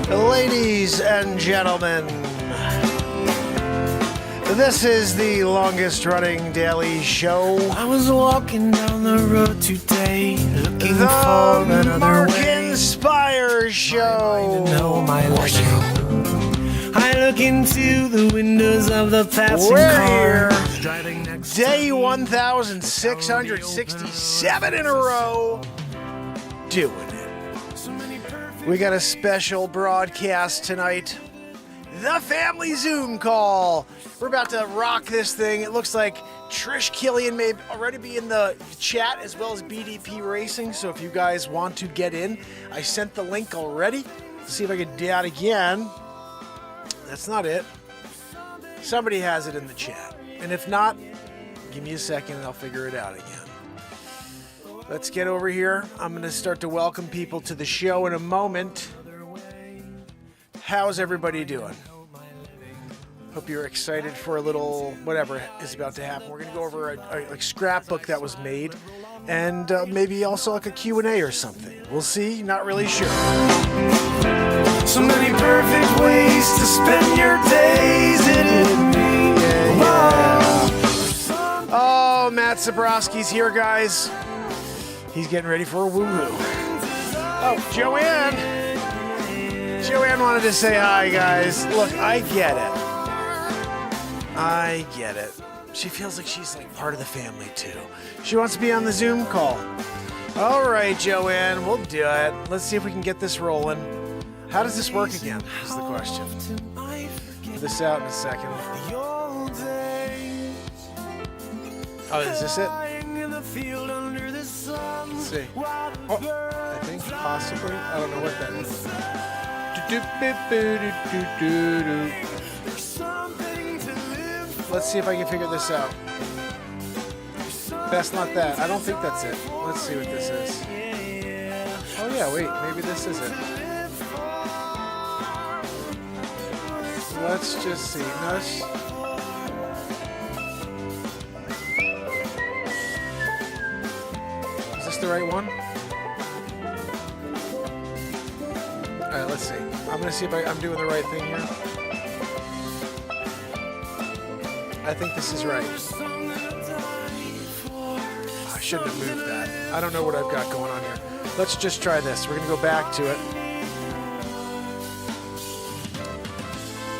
Ladies and gentlemen, this is the longest running daily show. I was walking down the road today, looking The for another Mark way. Inspire Show. To know my life. I look into the windows of the passing We're car. here. Driving next Day to me. 1667 in a row. Doing it. We got a special broadcast tonight. The family Zoom call. We're about to rock this thing. It looks like Trish Killian may already be in the chat as well as BDP Racing. So if you guys want to get in, I sent the link already. Let's see if I can do that again. That's not it. Somebody has it in the chat. And if not, give me a second and I'll figure it out again. Let's get over here. I'm going to start to welcome people to the show in a moment. How's everybody doing? Hope you're excited for a little whatever is about to happen. We're going to go over a scrapbook that was made and maybe also like a Q&A or something. We'll see. Not really sure. So many perfect ways to spend your days. Oh, Matt Zabrowski's here, guys. He's getting ready for a woo-woo. Oh, Joanne. Joanne wanted to say hi, guys. Look, I get it. I get it. She feels like she's like part of the family, too. She wants to be on the Zoom call. All right, Joanne, we'll do it. Let's see if we can get this rolling. How does this work again, is the question. Put this out in a second. Oh, is this it? Let's see. Oh, I think possibly. I don't know what that is. Let's see if I can figure this out. That's not that. I don't think that's it. Let's see what this is. Oh yeah, wait, maybe this is it. Let's just see. No, is this the right one? All right, let's see. I'm gonna see if I'm doing the right thing here. I think this is right. I shouldn't have moved that. I don't know what I've got going on here. Let's just try this. We're gonna go back to it.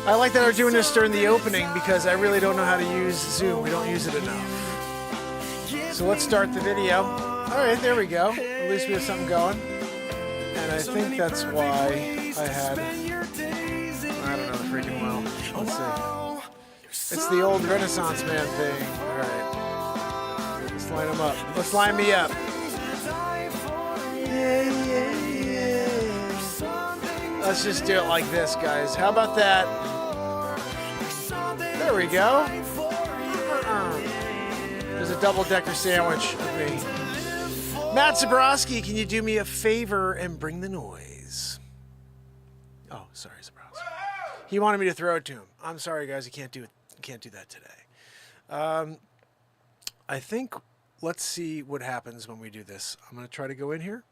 I like that we're doing this during the opening because I really don't know how to use Zoom. We don't use it enough. So let's start the video. All right, there we go. At least we have something going. And I think that's why I had, I don't know the freaking well. Let's see. It's the old Renaissance man thing. All right. Let's line them up. Let's line me up. Yeah, yeah, yeah. Let's just do it like this, guys. How about that? There we go. There's a double-decker sandwich with me. Matt Zabrowski, can you do me a favor and bring the noise? Oh, sorry, Zabrowski. He wanted me to throw it to him. I'm sorry, guys. I can't do it. Can't do that today. I think let's see what happens when we do this. I'm going to try to go in here,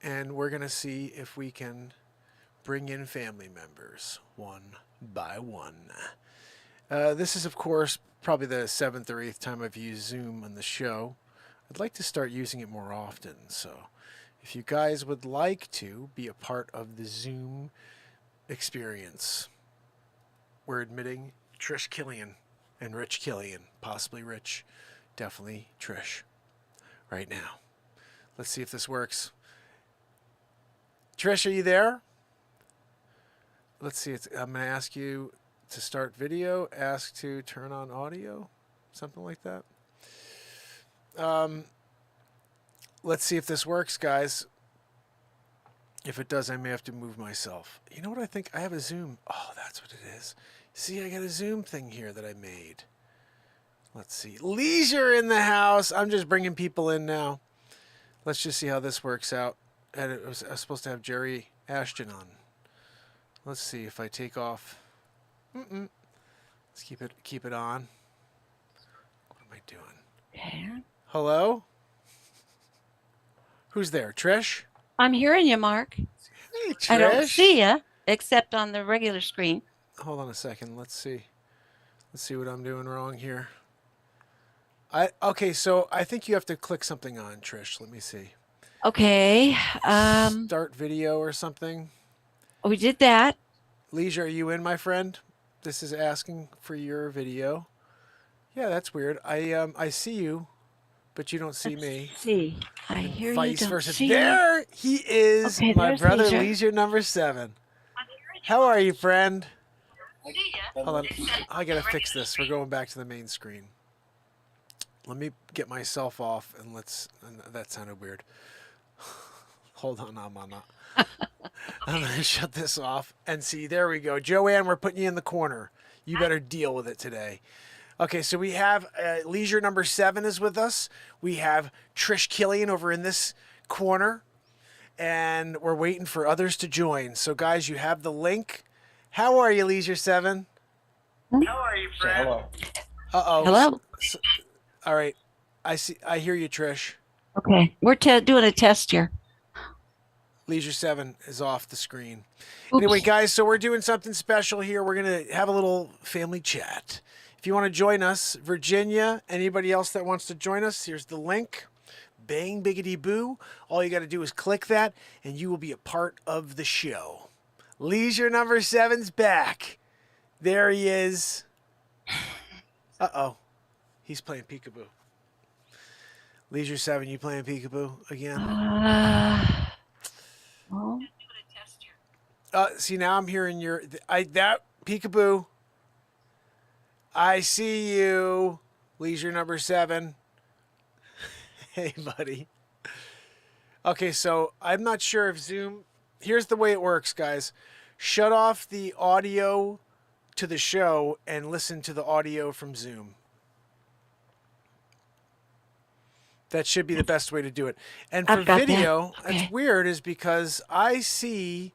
and we're going to see if we can bring in family members one by one. This is, of course, probably the 7th or 8th time I've used Zoom on the show. I'd like to start using it more often, so if you guys would like to be a part of the Zoom experience, we're admitting Trish Killian and Rich Killian, possibly Rich, definitely Trish, right now. Let's see if this works. Trish, are you there? Let's see. I'm going to ask you to start video, ask to turn on audio, something like that. Let's see if this works, guys. If it does, I may have to move myself. You know what I think? I have a Zoom. Oh, that's what it is. See, I got a Zoom thing here that I made. Let's see. Leisure in the house. I'm just bringing people in now. Let's just see how this works out. And I was supposed to have Jerry Ashton on. Let's see if I take off. Let's keep it on. What am I doing? Yeah. Hello? Who's there? Trish? I'm hearing you, Mark. Hey, Trish. I don't see you except on the regular screen. Hold on a second. Let's see. Let's see what I'm doing wrong here. Okay, so I think you have to click something on, Trish. Let me see. Okay. Start video or something. We did that. Leisure, are you in, my friend? This is asking for your video. Yeah, that's weird. I see you, but you don't see me. See, I hear you. Vice Don't versa. see. There he is, Okay, my there's brother Leisure. Leisure number 7. How are you, friend? Hold on. I gotta fix this. We're going back to the main screen. Let me get myself off and that sounded weird. Hold on, I'm gonna shut this off and see. There we go. Joanne, we're putting you in the corner. You better deal with it today. Okay, so we have Leisure number 7 is with us. We have Trish Killian over in this corner. And we're waiting for others to join. So, guys, you have the link. How are you, Leisure 7? How are you, Fred? Hello. Uh-oh. Hello. All right. I hear you, Trish. Okay, we're doing a test here. Leisure 7 is off the screen. Oops. Anyway, guys, so we're doing something special here. We're going to have a little family chat. If you want to join us, Virginia, anybody else that wants to join us, here's the link. Bang biggity boo. All you got to do is click that, and you will be a part of the show. Leisure number 7's back. There he is. Uh-oh. He's playing peekaboo. Leisure 7, you playing peekaboo again? Well, See, now I'm hearing that peekaboo. I see you, Leisure number 7. Hey, buddy. Okay, so I'm not sure if Zoom... Here's the way it works, guys. Shut off the audio to the show and listen to the audio from Zoom. That should be the best way to do it. And for I've got video, that. Okay. it's weird is because I see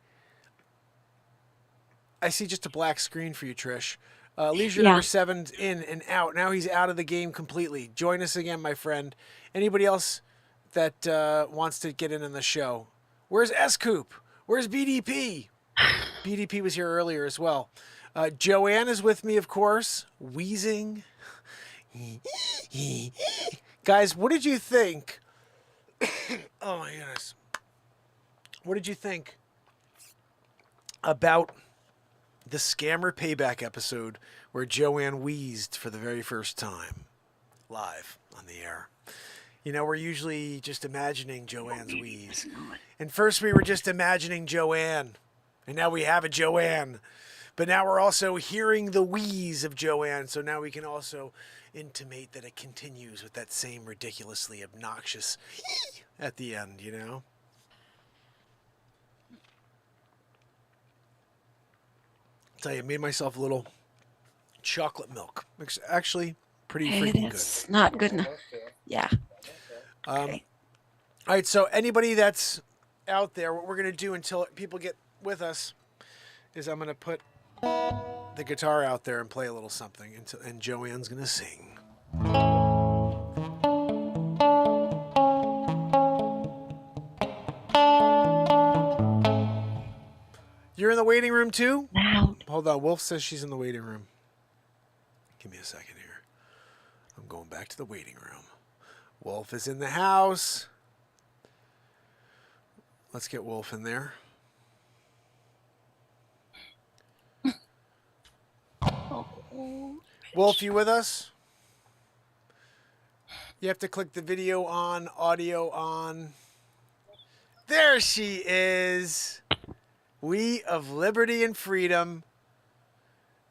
just a black screen for you, Trish. Leisure number 7's in and out. Now he's out of the game completely. Join us again, my friend. Anybody else that wants to get in on the show? Where's S-Coop? Where's BDP? BDP was here earlier as well. Joanne is with me, of course, wheezing. Guys, what did you think? Oh, my goodness. What did you think about the Scammer Payback episode where Joanne wheezed for the very first time live on the air? You know, we're usually just imagining Joanne's wheeze. And first we were just imagining Joanne. And now we have a Joanne. But now we're also hearing the wheeze of Joanne. So now we can also intimate that it continues with that same ridiculously obnoxious at the end, you know? I'll tell you, I made myself a little chocolate milk. It's actually pretty freaking good. It's not good enough. Yeah. Okay. All right, so anybody that's out there, what we're going to do until people get with us is I'm going to put the guitar out there and play a little something, and Joanne's going to sing. You're in the waiting room too? Now. Hold on, Wolf says she's in the waiting room. Give me a second here. I'm going back to the waiting room. Wolf is in the house. Let's get Wolf in there. Wolf, you with us? You have to click the video on, audio on. There she is. We of Liberty and Freedom.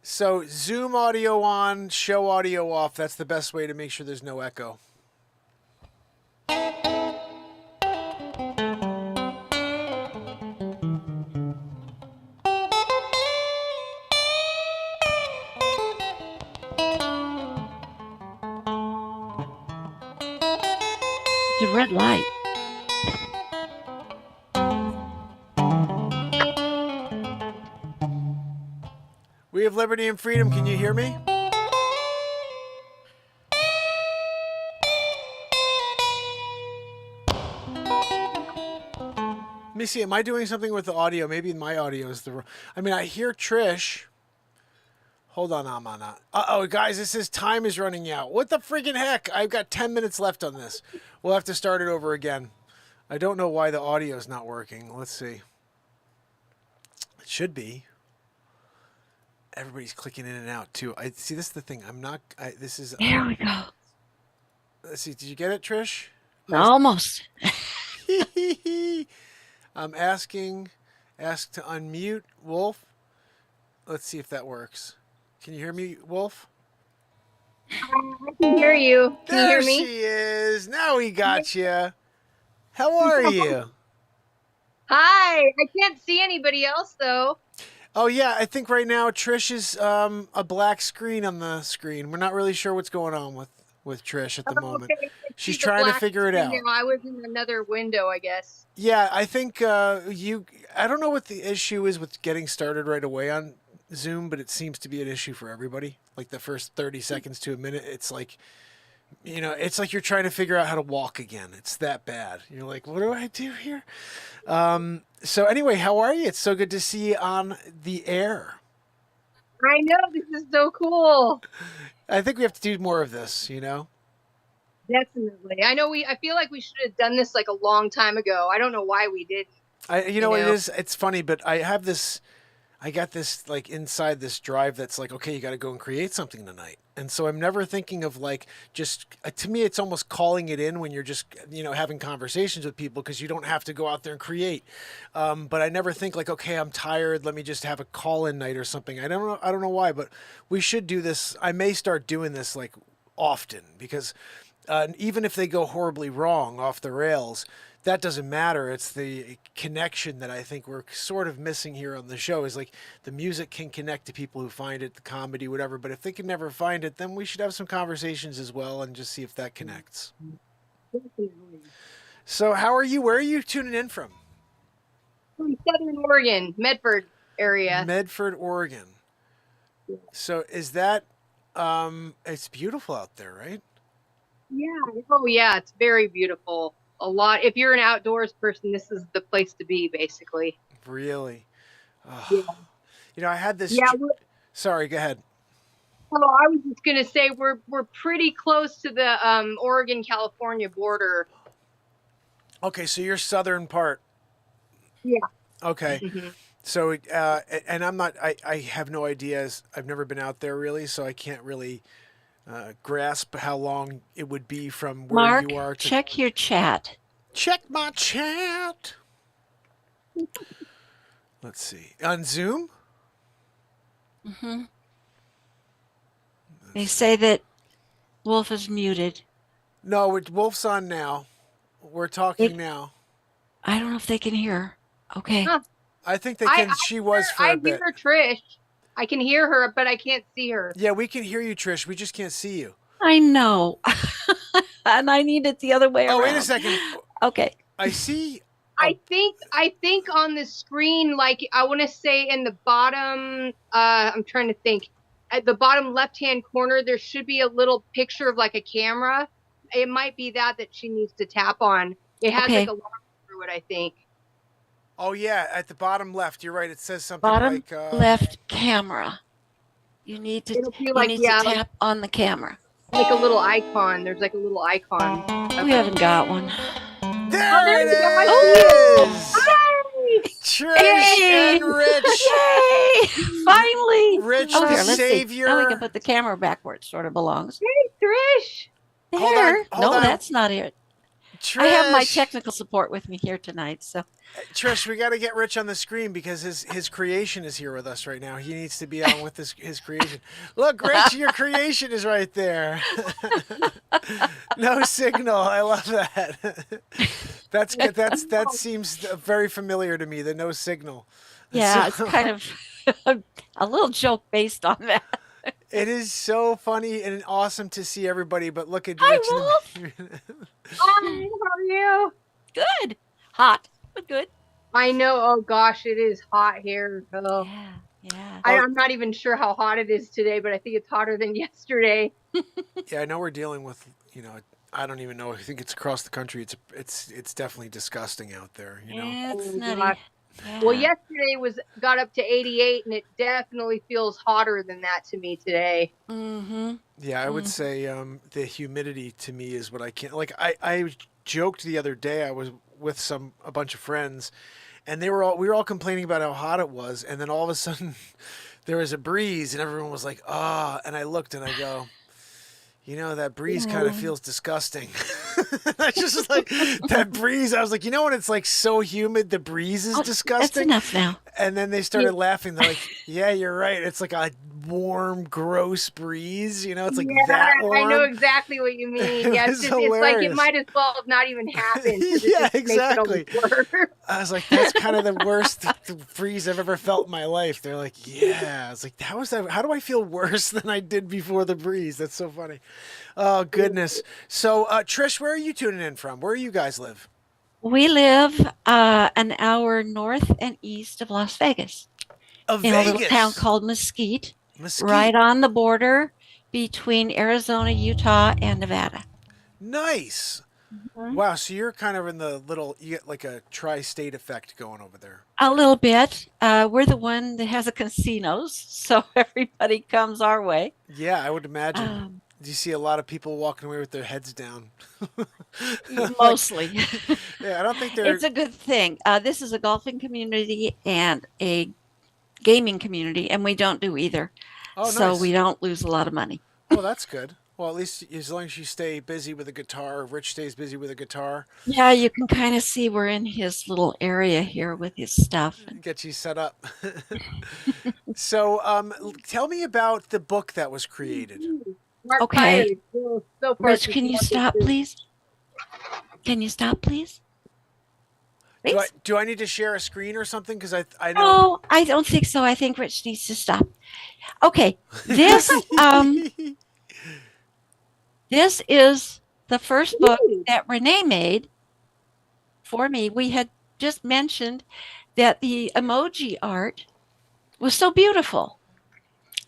So Zoom audio on, show audio off. That's the best way to make sure there's no echo. It's a red light. We have Liberty and Freedom. Can you hear me? me see. Am I doing something with the audio? Maybe my audio is the. I mean, I hear Trish. Hold on, I'm on. Uh-oh, guys, this says time is running out. What the freaking heck? I've got 10 minutes left on this. We'll have to start it over again. I don't know why the audio is not working. Let's see. It should be. Everybody's clicking in and out too. I see. This is the thing. I'm not. This is. There we go. Let's see. Did you get it, Trish? Almost. I'm asking. Ask to unmute Wolf. Let's see if that works. Can you hear me, Wolf? I can hear you. Can you hear me? There she is. Now we got you. How are you? Hi. I can't see anybody else though. Oh yeah, I think right now Trish is a black screen on the screen. We're not really sure what's going on with Trish at the moment. Okay. She's trying to figure it out. I was in another window, I guess. Yeah, I think I don't know what the issue is with getting started right away on Zoom, but it seems to be an issue for everybody. Like the first 30 seconds to a minute, it's like, it's like you're trying to figure out how to walk again. It's that bad. You're like, what do I do here? So anyway, how are you? It's so good to see you on the air. I know, this is so cool. I think we have to do more of this, Definitely. I feel like we should have done this like a long time ago. I don't know why we didn't. You know what it is? It's funny, but I got this like inside this drive that's like, okay, you got to go and create something tonight. And so I'm never thinking of like just to me, it's almost calling it in when you're just, having conversations with people because you don't have to go out there and create. But I never think like, okay, I'm tired. Let me just have a call in night or something. I don't know why, but we should do this. I may start doing this like often because even if they go horribly wrong off the rails, that doesn't matter. It's the connection that I think we're sort of missing here on the show is like the music can connect to people who find it, the comedy, whatever. But if they can never find it, then we should have some conversations as well and just see if that connects. So how are you? Where are you tuning in from? From Southern Oregon, Medford area. Medford, Oregon. So is that, it's beautiful out there, right? Yeah. Oh yeah, it's very beautiful. A lot. If you're an outdoors person, this is the place to be, basically. Really? Yeah. I had this. Yeah. Sorry, go ahead. Oh, I was just gonna say we're pretty close to the Oregon-California border. Okay, so you're southern part. Yeah. Okay. Mm-hmm. So, and I'm not. I have no idea. I've never been out there really, so I can't really grasp how long it would be from where Mark, you are to check your chat. check my chat. Let's see. On Zoom? Mm-hmm. They say that Wolf is muted. No, Wolf's on now. We're talking now. I don't know if they can hear. Okay. Huh. I think they can. She was for a bit. I hear Trish. I can hear her, but I can't see her. Yeah, we can hear you, Trish. We just can't see you. I know. And I need it the other way around. Oh, wait a second. Okay. I see. I think on the screen, like I want to say in the bottom, I'm trying to think, at the bottom left-hand corner, there should be a little picture of like a camera. It might be that she needs to tap on. It has like a line through it, I think. Oh yeah, at the bottom left. You're right. It says something Bottom like left camera. You need to tap on the camera. Like a little icon. There's like a little icon. Okay. We haven't got one. There it is. Hi! Trish and Rich. Yay! Finally. Rich, Oh, the here, let's savior. See. Now we can put the camera back where it sort of belongs. Hey, Trish. There. Hold no, on. that's not it. Trish. I have my technical support with me here tonight, so. Trish, we got to get Rich on the screen because his creation is here with us right now. He needs to be on with his creation. Look, Rich, your creation is right there. No signal. I love that. That's good. That seems very familiar to me. The no signal. Yeah, it's kind of a little joke based on that. It is so funny and awesome to see everybody. But look at Hi, Rich. Wolf. Hi, how are you? Good. Hot, but good. I know. Oh gosh, it is hot here. Oh. Yeah. I'm not even sure how hot it is today, but I think it's hotter than yesterday. Yeah, I know we're dealing with I don't even know. I think it's across the country. It's definitely disgusting out there. You know. It's Oh, nutty. gosh. Yeah. Well, yesterday got up to 88, and it definitely feels hotter than that to me today. Mm-hmm. Yeah, I would say the humidity to me is what I can't like. I joked the other day. I was with a bunch of friends, and we were all complaining about how hot it was, and then all of a sudden there was a breeze, and everyone was like, "Ah!" And I looked and I go, you know, that breeze kind of feels disgusting. I just was like, that breeze. I was like, you know, when it's like so humid, the breeze is That's disgusting. enough now. And then they started laughing. They're like, yeah, you're right. It's like a warm, gross breeze. You know, it's like that warm. I know exactly what you mean. It Yeah, was it's like it hilarious. might as well have not even happened. 'Cause Yeah, it just makes it almost exactly. worse. I was like, that's kind of the worst breeze I've ever felt in my life. They're like, yeah. I was like, how do I feel worse than I did before the breeze? That's so funny. Oh, goodness. So, Trish, where are you tuning in from? Where do you guys live? We live an hour north and east of Las Vegas, Of in a little Vegas. town called Mesquite, Mesquite. right on the border between Arizona, Utah, and Nevada. Nice. Mhm. Wow. So you're kind of in you get like a tri-state effect going over there. A little bit. We're the one that has the casinos, so everybody comes our way. Yeah, I would imagine. Um, Do you see a lot of people walking away with their heads down? Like, Mostly. yeah, I don't think they're. It's a good thing. This is a golfing community and a gaming community, and we don't do either. Oh, So nice. we don't lose a lot of money. Well, that's good. Well, at least as long as you stay busy with a guitar, Rich stays busy with a guitar, Yeah, you can kind of see we're in his little area here with his stuff. get you set up. So, tell me about the book that was created. Mark Okay. Pires, so far Rich, since can you Mark is stop, here. please? Can you stop, please? Please? Do I need to share a screen or something? Because I know. No, I don't think so. I think Rich needs to stop. Okay, this this is the first book that Renee made for me. We had just mentioned that the emoji art was so beautiful.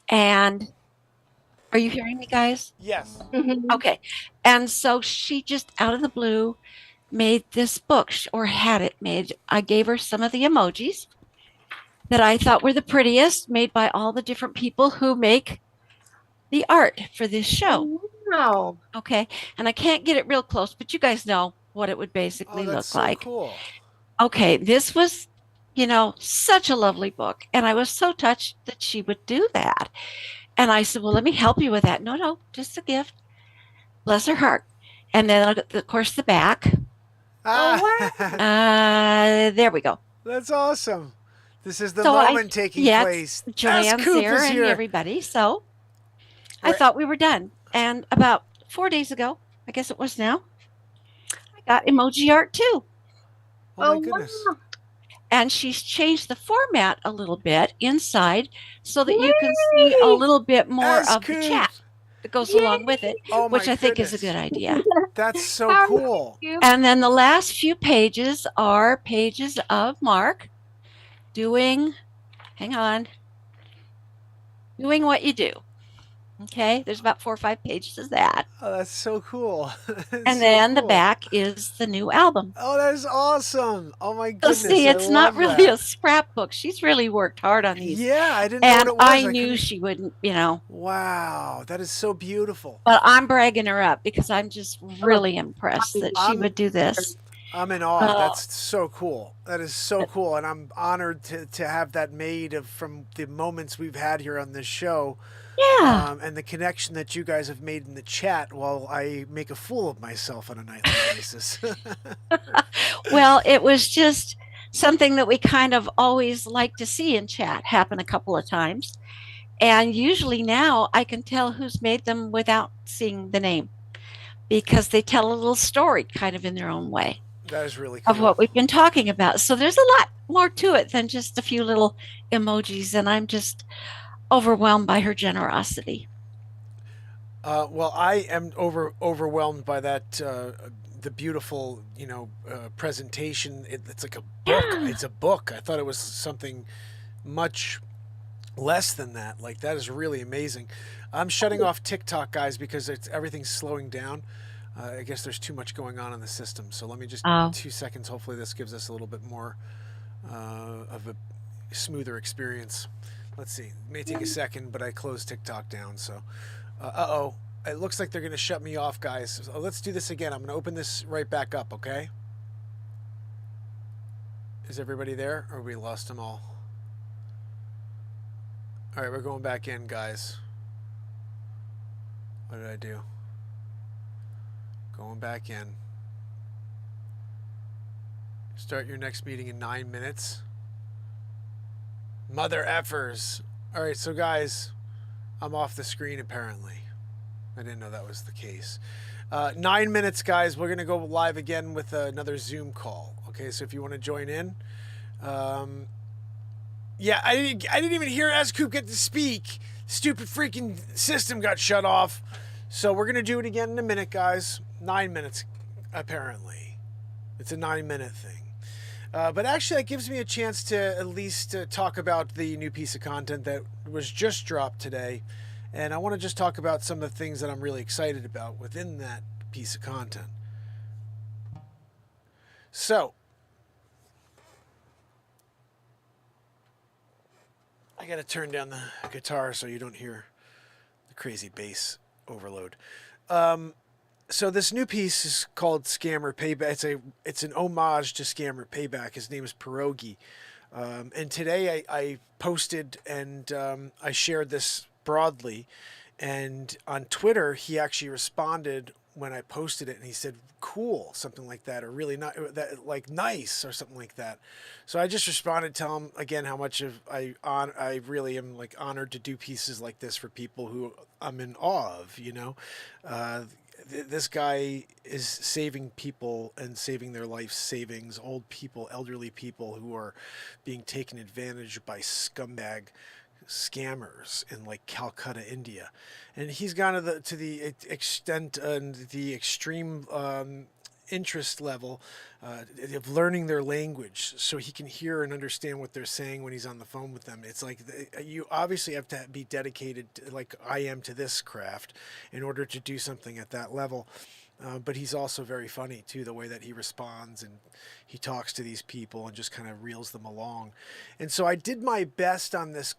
And are you hearing me, guys? Yes. Mhm. Okay. And so she just out of the blue made this book, or had it made. I gave her some of the emojis that I thought were the prettiest, made by all the different people who make the art for this show. Wow. Okay. And I can't get it real close, but you guys know what it would Oh, basically that's look so like. cool. Okay. This was, such a lovely book. And I was so touched that she would do that. And I said, well, let me help you with that. No, just a gift. Bless her heart. And then, of course, the back. There we go. That's awesome. This is the So moment taking yeah, place. Joanne's Coop there is and here. everybody. So I Right. thought we were done. And about 4 days ago, I guess it was now, I got emoji art too. Oh my goodness. Wow. And she's changed the format a little bit inside so that you can see a little bit more As of the Coop. chat that goes along with it, Oh my which I think is a goodness. good idea. That's so How cool. cute. And then the last few pages are pages of Mark doing what you do. Okay, there's about 4 or 5 pages of that. Oh, that's so cool. That's And so then the cool. back is the new album. Oh, that is awesome. Oh my So goodness. see, I it's not love really that. a scrapbook. She's really worked hard on these. Yeah, I didn't know And what it was. I knew couldn't- she wouldn't, Wow, that is so beautiful. but I'm bragging her up because I'm just really impressed that she I'm- would do this. I'm in awe. Oh. That's so cool. That is so cool, and I'm honored to have that made from the moments we've had here on this show, Yeah. and the connection that you guys have made in the chat while I make a fool of myself on a nightly basis. Well, it was just something that we kind of always like to see in chat happen a couple of times. And usually now I can tell who's made them without seeing the name because they tell a little story kind of in their own way That is really cool. of what we've been talking about. So there's a lot more to it than just a few little emojis. And I'm just overwhelmed by her generosity. Well, I am overwhelmed by that. The beautiful, presentation. It's like a book. Yeah. It's a book. I thought it was something much less than that. Like, that is really amazing. I'm shutting off TikTok, guys, because everything's slowing down. I guess there's too much going on in the system. So let me just Oh, 2 seconds. Hopefully this gives us a little bit more of a smoother experience. Let's see. It may take a second, but I closed TikTok down. So, uh-oh. It looks like they're going to shut me off, guys. So let's do this again. I'm going to open this right back up, okay? Is everybody there? Or we lost them all? All right, we're going back in, guys. What did I do? Going back in. Start your next meeting in 9 minutes. Mother effers. All right, so guys, I'm off the screen apparently. I didn't know that was the case. 9 minutes, guys. We're going to go live again with another Zoom call. Okay, so if you want to join in. Yeah, I didn't even hear Scoop get to speak. Stupid freaking system got shut off. So we're going to do it again in a minute, guys. 9 minutes, apparently. It's a 9-minute thing. But actually, that gives me a chance to at least talk about the new piece of content that was just dropped today. And I want to just talk about some of the things that I'm really excited about within that piece of content. So, I got to turn down the guitar so you don't hear the crazy bass overload. So this new piece is called Scammer Payback. It's an homage to Scammer Payback. His name is Pierogi. And today I posted and I shared this broadly. And on Twitter, he actually responded when I posted it, and he said, "Cool," something like that, or really not that, like nice, or something like that. So I just responded, tell him again how much of I really am like honored to do pieces like this for people who I'm in awe of. You know, this guy is saving people and saving their life savings, old people, elderly people who are being taken advantage by scumbag scammers in like Calcutta, India. And he's gone to the extent and the extreme interest level of learning their language so he can hear and understand what they're saying when he's on the phone with them. It's like you obviously have to be dedicated, like I am, to this craft in order to do something at that level. But he's also very funny too, the way that he responds and he talks to these people and just kind of reels them along. And so I did my best on this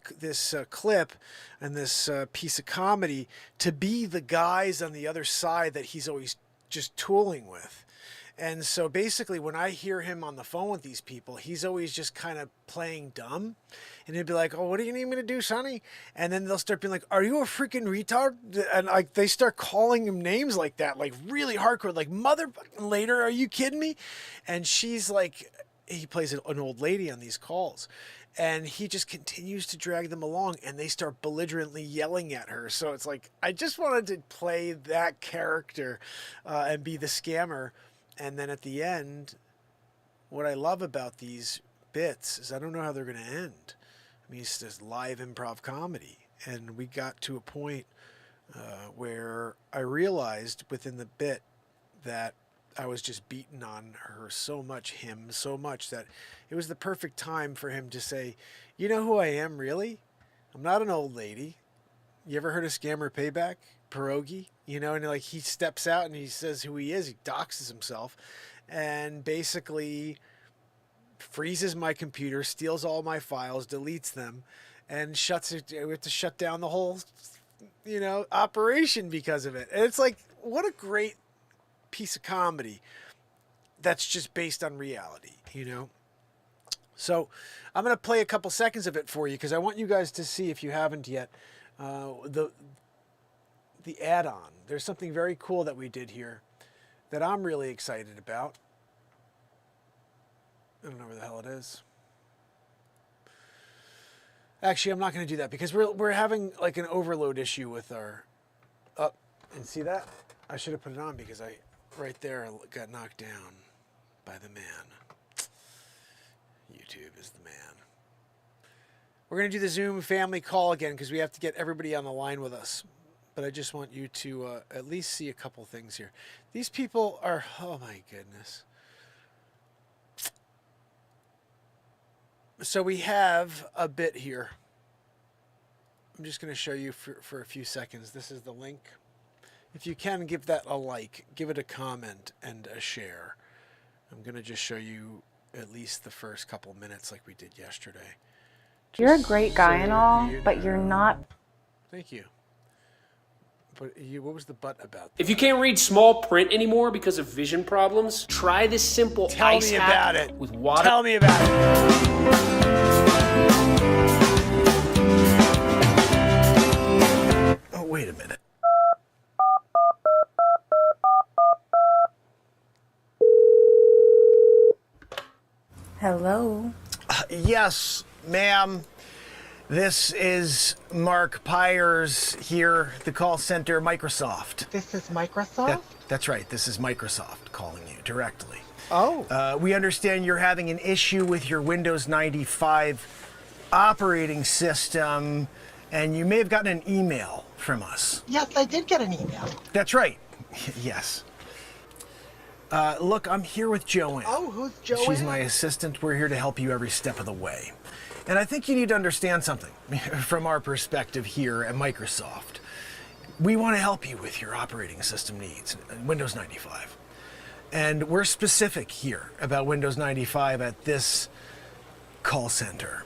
clip and this piece of comedy to be the guys on the other side that he's always just tooling with. And so basically when I hear him on the phone with these people, he's always just kind of playing dumb. And he'd be like, "Oh, what do you need me to do, Sonny?" And then they'll start being like, "Are you a freaking retard?" And like they start calling him names like that, like really hardcore, like "mother later, are you kidding me?" And she's like, he plays an old lady on these calls. And he just continues to drag them along, and they start belligerently yelling at her. So it's like, I just wanted to play that character and be the scammer. And then at the end, what I love about these bits is I don't know how they're going to end. I mean, it's just live improv comedy. And we got to a point where I realized within the bit that I was just beating on her so much, that it was the perfect time for him to say, "You know who I am, really? I'm not an old lady. You ever heard of Scammer Payback? Pierogi?" You know, and like he steps out and he says who he is. He doxes himself and basically freezes my computer, steals all my files, deletes them, and shuts it. We have to shut down the whole, operation because of it. And it's like, what a great piece of comedy that's just based on reality. So I'm going to play a couple seconds of it for you because I want you guys to see, if you haven't yet, the add-on. There's something very cool that we did here that I'm really excited about. I don't know where the hell it is. Actually, I'm not going to do that because we're having like an overload issue with our and see that? I should have put it on because right there got knocked down by the man. YouTube is the man. We're going to do the Zoom family call again because we have to get everybody on the line with us. But I just want you to at least see a couple things here. These people are, oh my goodness. So we have a bit here. I'm just going to show you for a few seconds. This is the link. If you can, give that a like, give it a comment, and a share. I'm going to just show you at least the first couple minutes like we did yesterday. You're a Just great guy so and all, you but you're know. not. Thank you. But what was the but about that? If you can't read small print anymore because of vision problems, try this simple Tell ice me hack about it. with water. Tell me about it. Oh, wait a minute. Hello. Yes, ma'am. This is Mark Pires here, the call center, Microsoft. This is Microsoft? That's right. This is Microsoft calling you directly. Oh. We understand you're having an issue with your Windows 95 operating system, and you may have gotten an email from us. Yes, I did get an email. That's right. Yes. Look, I'm here with Joanne. Oh, who's Joanne? She's my assistant. We're here to help you every step of the way. And I think you need to understand something from our perspective here at Microsoft. We want to help you with your operating system needs, Windows 95. And we're specific here about Windows 95 at this call center.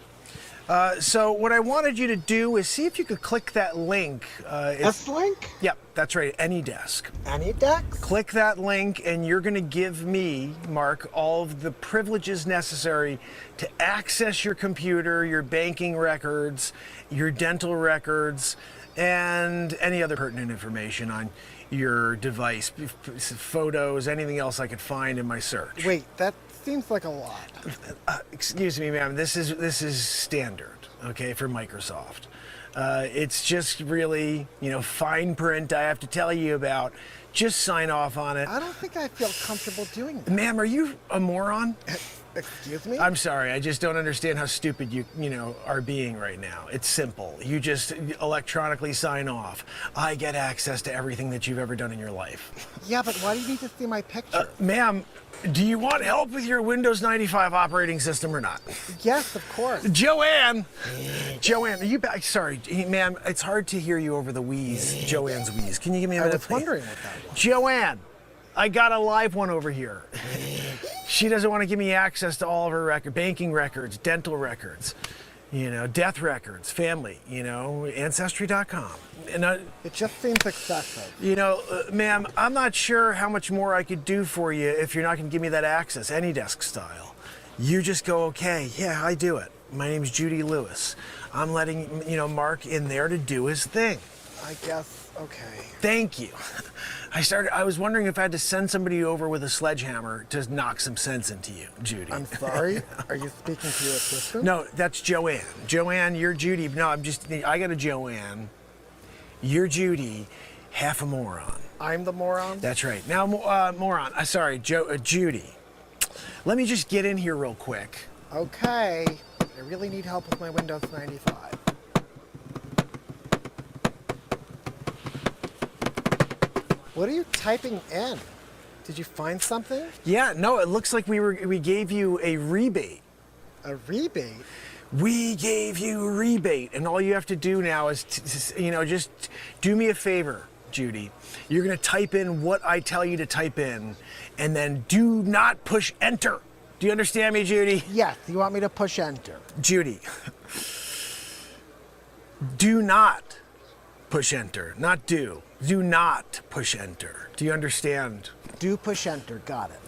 So what I wanted you to do is see if you could click that link. This link? Yep, that's right, AnyDesk. AnyDesk? Click that link and you're going to give me, Mark, all of the privileges necessary to access your computer, your banking records, your dental records, and any other pertinent information on your device, photos, anything else I could find in my search. Wait, that seems like a lot. Excuse me, ma'am. This is standard, okay, for Microsoft. It's just really, fine print I have to tell you about. Just sign off on it. I don't think I feel comfortable doing that. Ma'am, are you a moron? Excuse me? I'm sorry. I just don't understand how stupid you are being right now. It's simple. You just electronically sign off. I get access to everything that you've ever done in your life. Yeah, but why do you need to see my picture? Ma'am, do you want help with your Windows 95 operating system or not? Yes, of course. Joanne, are you back? Sorry, ma'am, it's hard to hear you over the wheeze, Joanne's wheeze. Can you give me a minute? I was wondering what that was. Joanne, I got a live one over here. She doesn't want to give me access to all of her banking records, dental records, death records, family, Ancestry.com. And It just seems excessive. ma'am, I'm not sure how much more I could do for you if you're not going to give me that access, AnyDesk style. You just go, okay, yeah, I do it. My name's Judy Lewis. I'm letting, Mark in there to do his thing. I guess, okay. Thank you. I was wondering if I had to send somebody over with a sledgehammer to knock some sense into you, Judy. I'm sorry? Are you speaking to your assistant? No, that's Joanne. Joanne, you're Judy. No, I got a Joanne. You're Judy, half a moron. I'm the moron? That's right. Now, moron. Sorry, Judy. Let me just get in here real quick. Okay. I really need help with my Windows 95. What are you typing in? Did you find something? Yeah, no, it looks like we gave you a rebate. A rebate? We gave you a rebate, and all you have to do now is, just do me a favor, Judy. You're going to type in what I tell you to type in, and then do not push enter. Do you understand me, Judy? Yes, you want me to push enter. Judy, do not push enter, not do. Do not push enter. Do you understand? Do push enter, got it.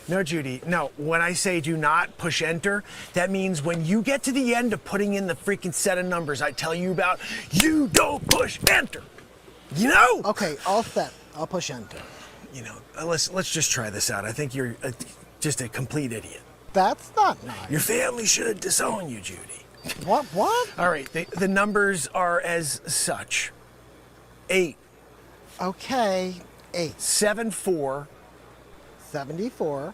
No, Judy, no. When I say do not push enter, that means when you get to the end of putting in the freaking set of numbers I tell you about, you don't push enter. Okay, all set. I'll push enter. Let's just try this out. I think you're just a complete idiot. That's not nice. Your family should disown you, Judy. What? All right, the numbers are as such. 8. Okay, 8. 74. 74.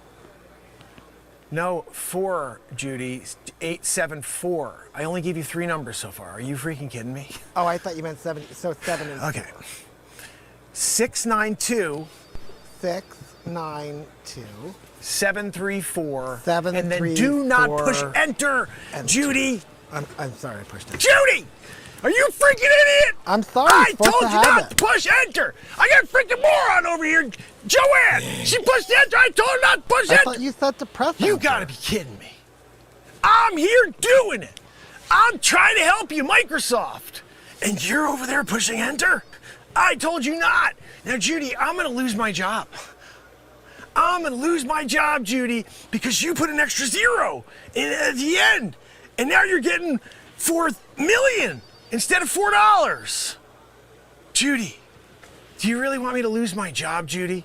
No, 4, Judy. 874. I only gave you 3 numbers so far. Are you freaking kidding me? Oh, I thought you meant 70. So 7 and Okay. 692. 692. 734. 734. And then do not push enter, Enter. Judy. I'm sorry, I pushed enter. Judy! Are you freaking idiot? I'm sorry. I You're supposed told to you have not it. to push enter. I got a freaking moron over here. Joanne, she pushed enter. I told her not to push I enter. thought you said to press You enter. gotta be kidding me. I'm here doing it. I'm trying to help you, Microsoft. And you're over there pushing enter? I told you not. Now, Judy, I'm gonna lose my job. I'm gonna lose my job, Judy, because you put an extra zero in at the end. And now you're getting 4 million instead of $4. Judy, do you really want me to lose my job, Judy?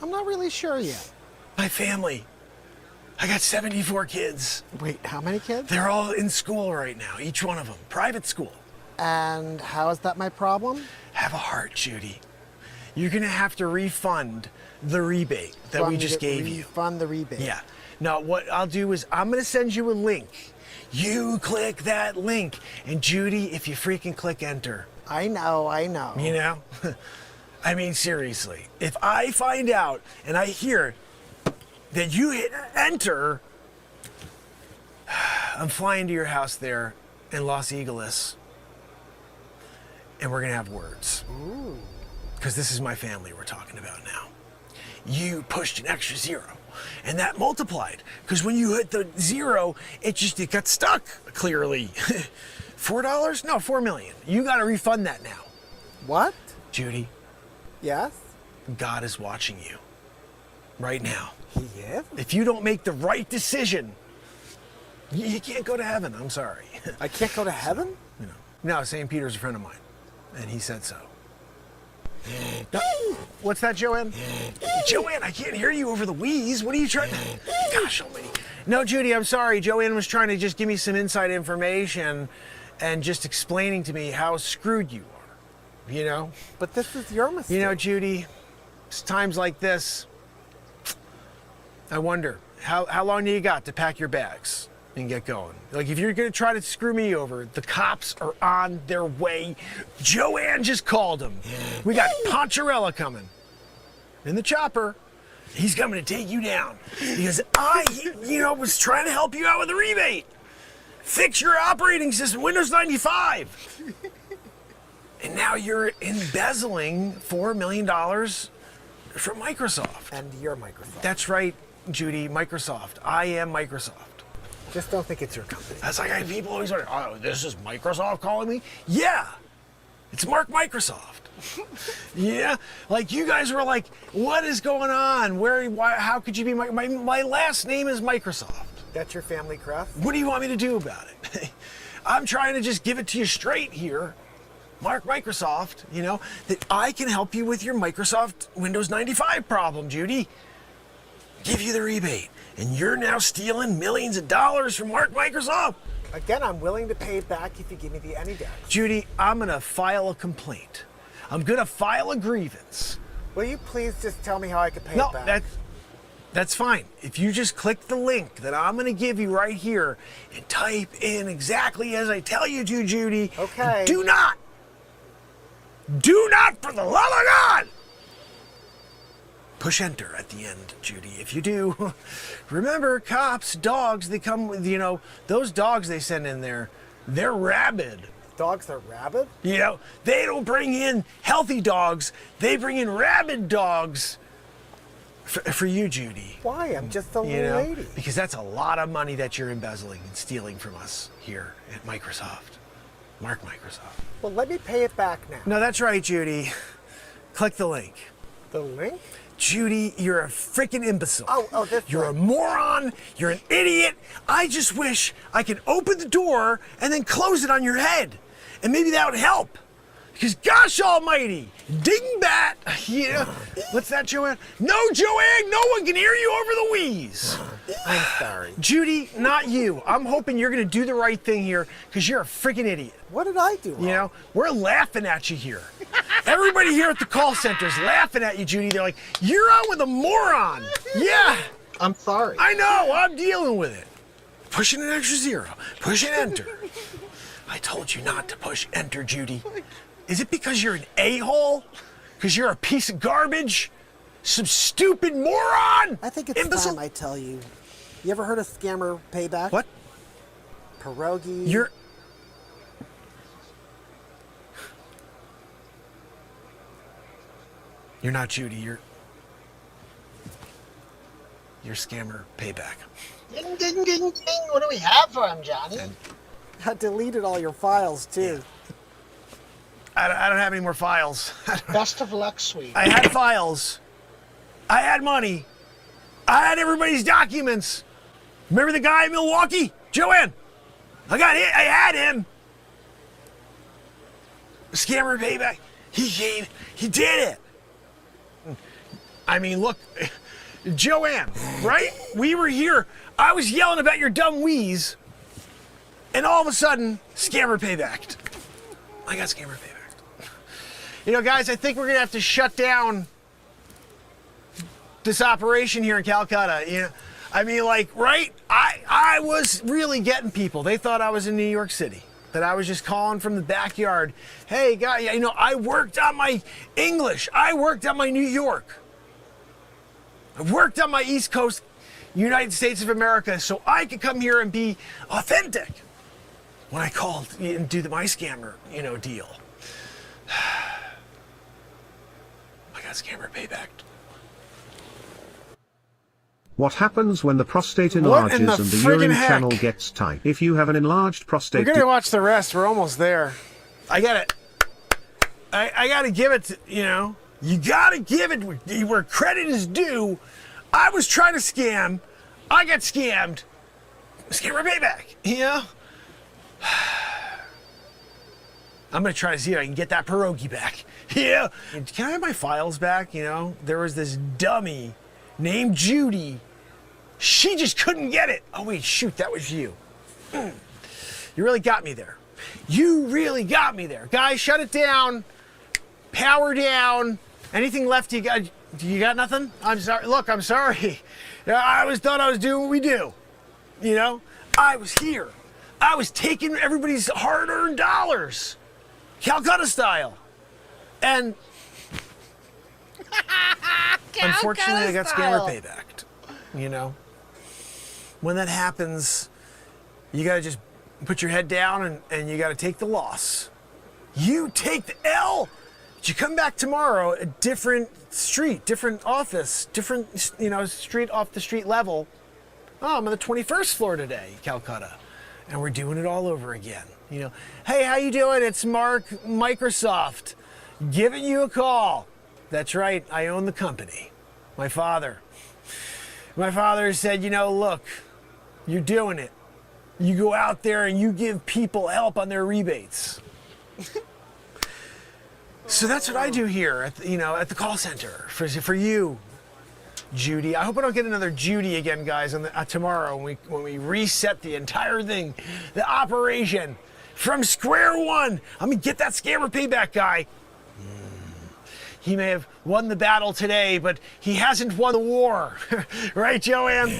I'm not really sure yet. My family. I got 74 kids. Wait, how many kids? They're all in school right now, each one of them. Private school. And how is that my problem? Have a heart, Judy. You're gonna have to refund the rebate that So I'm we gonna just get gave you. Refund the rebate. Yeah. Now, what I'll do is I'm gonna send you a link. You click that link. And Judy, if you freaking click enter, I know. you know? I mean, seriously. If I find out and I hear that you hit enter, I'm flying to your house there in Los Angeles, and we're gonna have words. Ooh. Because this is my family we're talking about now. You pushed an extra zero, and that multiplied. Because when you hit the zero, it got stuck, clearly. $4? No, 4 million. You gotta refund that now. What? Judy, Yes? God is watching you right now. He is? If you don't make the right decision, you can't go to heaven. I'm sorry. I can't go to heaven? No, St. Peter's a friend of mine, and he said so. No, what's that, Joanne? Joanne, I can't hear you over the wheeze. What are you trying to... Gosh almighty. No, Judy, I'm sorry. Joanne was trying to just give me some inside information and just explaining to me how screwed you are, you know? But this is your mistake. You know, Judy, it's times like this, I wonder, how long do you got to pack your bags and get going? Like, if you're gonna try to screw me over, the cops are on their way. Joanne just called them. We got Poncherella coming in the chopper. He's coming to take you down because I, was trying to help you out with the rebate. Fix your operating system, Windows 95. And now you're embezzling $4 million from Microsoft. And you're Microsoft. That's right, Judy, Microsoft. I am Microsoft. Just don't think it's your company. That's like people always wonder, oh, this is Microsoft calling me? Yeah, it's Mark Microsoft. Yeah, like you guys were like, what is going on? Why, how could you be my last name is Microsoft. That's your family crest? What do you want me to do about it? I'm trying to just give it to you straight here. Mark Microsoft, that I can help you with your Microsoft Windows 95 problem, Judy. Give you the rebate. And you're now stealing millions of dollars from Mark Microsoft. Again, I'm willing to pay it back if you give me the AnyDex. Judy, I'm gonna file a complaint. I'm gonna file a grievance. Will you please just tell me how I can pay it back? No, that's fine. If you just click the link that I'm gonna give you right here and type in exactly as I tell you to, Judy. Okay. Do not, for the love of God, push enter at the end, Judy. If you do, remember, cops, dogs, they come with, those dogs they send in there, they're rabid. Dogs are rabid? They don't bring in healthy dogs, they bring in rabid dogs for you, Judy. Why? I'm just a little lady. Because that's a lot of money that you're embezzling and stealing from us here at Microsoft. Mark Microsoft. Well, let me pay it back now. No, that's right, Judy. Click the link. The link? Judy, you're a freaking imbecile. Oh, this You're a link. moron. You're an idiot. I just wish I could open the door and then close it on your head. And maybe that would help. Because gosh almighty, dingbat. What's that, Joanne? No, Joanne, no one can hear you over the wheeze. I'm sorry. Judy, not you. I'm hoping you're going to do the right thing here because you're a freaking idiot. What did I do wrong? We're laughing at you here. Everybody here at the call center is laughing at you, Judy. They're like, you're on with a moron. Yeah, I'm sorry. I know. I'm dealing with it. Pushing an extra zero. Pushing enter. I told you not to push enter, Judy. Is it because you're an a-hole? Because you're a piece of garbage? Some stupid moron? I think it's imbecile? time I tell you. You ever heard of scammer payback? What? Pierogi. You're not Judy. You're scammer payback. Ding, ding, ding, ding. What do we have for him, Johnny? I deleted all your files, too. I don't have any more files. Best of luck, sweet. I had files. I had money. I had everybody's documents. Remember the guy in Milwaukee? Joanne. I had him. Scammer payback. He did it. I mean, look, Joanne, right? We were here. I was yelling about your dumb wheeze. And all of a sudden, scammer paybacked. I got scammer paybacked. You know, guys, I think we're going to have to shut down this operation here in Calcutta. You know, I mean, like, right? I was really getting people. They thought I was in New York City, that I was just calling from the backyard. Hey, guy, you know, I worked on my English. I worked on my New York. I worked on my East Coast United States of America so I could come here and be authentic when I called and do my scammer, you know, deal. I got scammer paybacked. What happens when the prostate enlarges and the urine channel gets tight? If you have an enlarged prostate... We're gonna watch the rest. We're almost there. I got it. I gotta give it to, you know, you gotta give it where credit is due. I was trying to scam. I got scammed. Scammer payback, you know? I'm gonna try to see if I can get that pierogi back. Yeah. Can I have my files back? You know, there was this dummy named Judy. She just couldn't get it. Oh wait, shoot, that was you. You really got me there. You really got me there. Guys, shut it down. Power down. Anything left you got? You got nothing? I'm sorry. Look, I'm sorry. I thought I was doing what we do. You know, I was here. I was taking everybody's hard-earned dollars, Calcutta style, and unfortunately, I got scammer paybacked. You know, when that happens, you gotta just put your head down and you gotta take the loss. You take the L. But you come back tomorrow, a different street, different office, different, you know, street off the street level. Oh, I'm on the 21st floor today, Calcutta. And we're doing it all over again. You know, hey, how you doing? It's Mark, Microsoft, giving you a call. That's right, I own the company. My father said, you know, look, you're doing it. You go out there and you give people help on their rebates. So that's what I do here at the, at the call center for you, Judy. I hope I don't get another Judy again, guys, tomorrow when we reset the entire thing, the operation from square one. I'm gonna get that scammer payback guy. He may have won the battle today, but he hasn't won the war. Right, Joanne?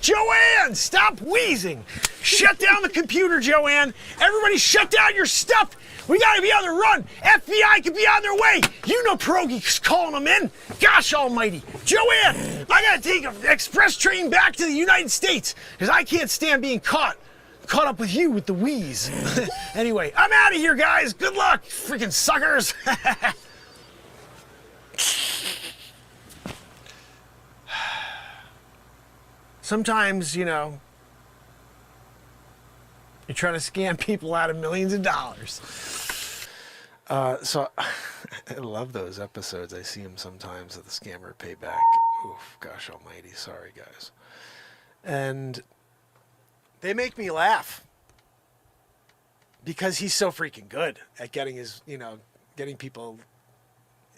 Joanne, stop wheezing. Shut down the computer, Joanne. Everybody shut down your stuff. We gotta be on the run. FBI could be on their way. You know Pierogi's calling them in. Gosh almighty. Joanne, I gotta take an express train back to the United States because I can't stand being caught up with you with the wheeze. Anyway, I'm out of here, guys. Good luck, freaking suckers. Sometimes, you're trying to scam people out of millions of dollars. So I love those episodes. I see them sometimes of the scammer payback. Oof, gosh almighty. Sorry, guys. And they make me laugh because he's so freaking good at getting his, getting people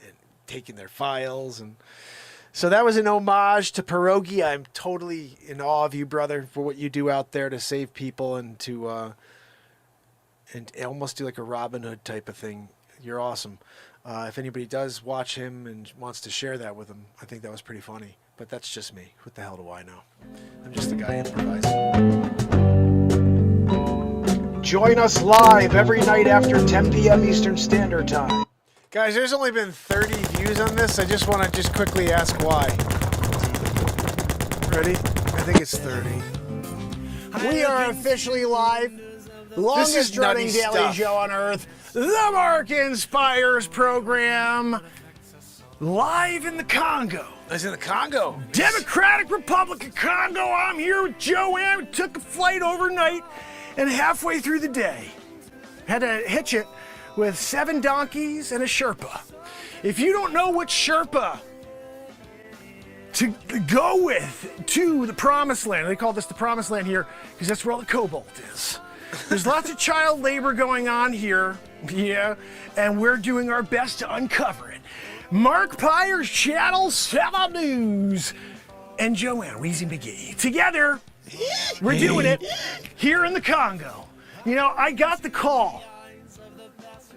and taking their files. And so that was an homage to Pierogi. I'm totally in awe of you, brother, for what you do out there to save people and to and almost do like a Robin Hood type of thing. You're awesome. If anybody does watch him and wants to share that with him, I think that was pretty funny. But that's just me. What the hell do I know? I'm just the guy improvising. Join us live every night after 10 p.m. Eastern Standard Time. Guys, there's only been 30 views on this. I just want to quickly ask why. Ready? I think it's 30. We are officially live. Longest running daily show on earth. The Mark Inspires program. live in the Congo. It's in the Congo. Democratic Republic of Congo. I'm here with Joanne. We took a flight overnight, and halfway through the day, had to hitch it with 7 donkeys and a Sherpa. If you don't know what Sherpa to go with to the promised land, they call this the promised land here because that's where all the cobalt is. There's lots of child labor going on here, yeah, and we're doing our best to uncover it. Mark Pires, Channel 7 News, and Joanne Weezy McGee. Together, we're doing it here in the Congo. You know, I got the call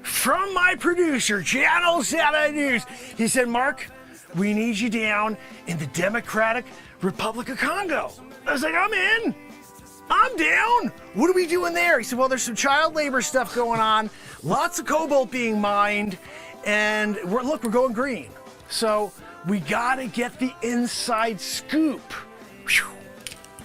from my producer, Channel 7 News. He said, Mark, we need you down in the Democratic Republic of Congo. I was like, I'm in. I'm down. What are we doing there? He said, well, there's some child labor stuff going on, lots of cobalt being mined, and we're going green. So we got to get the inside scoop. Whew.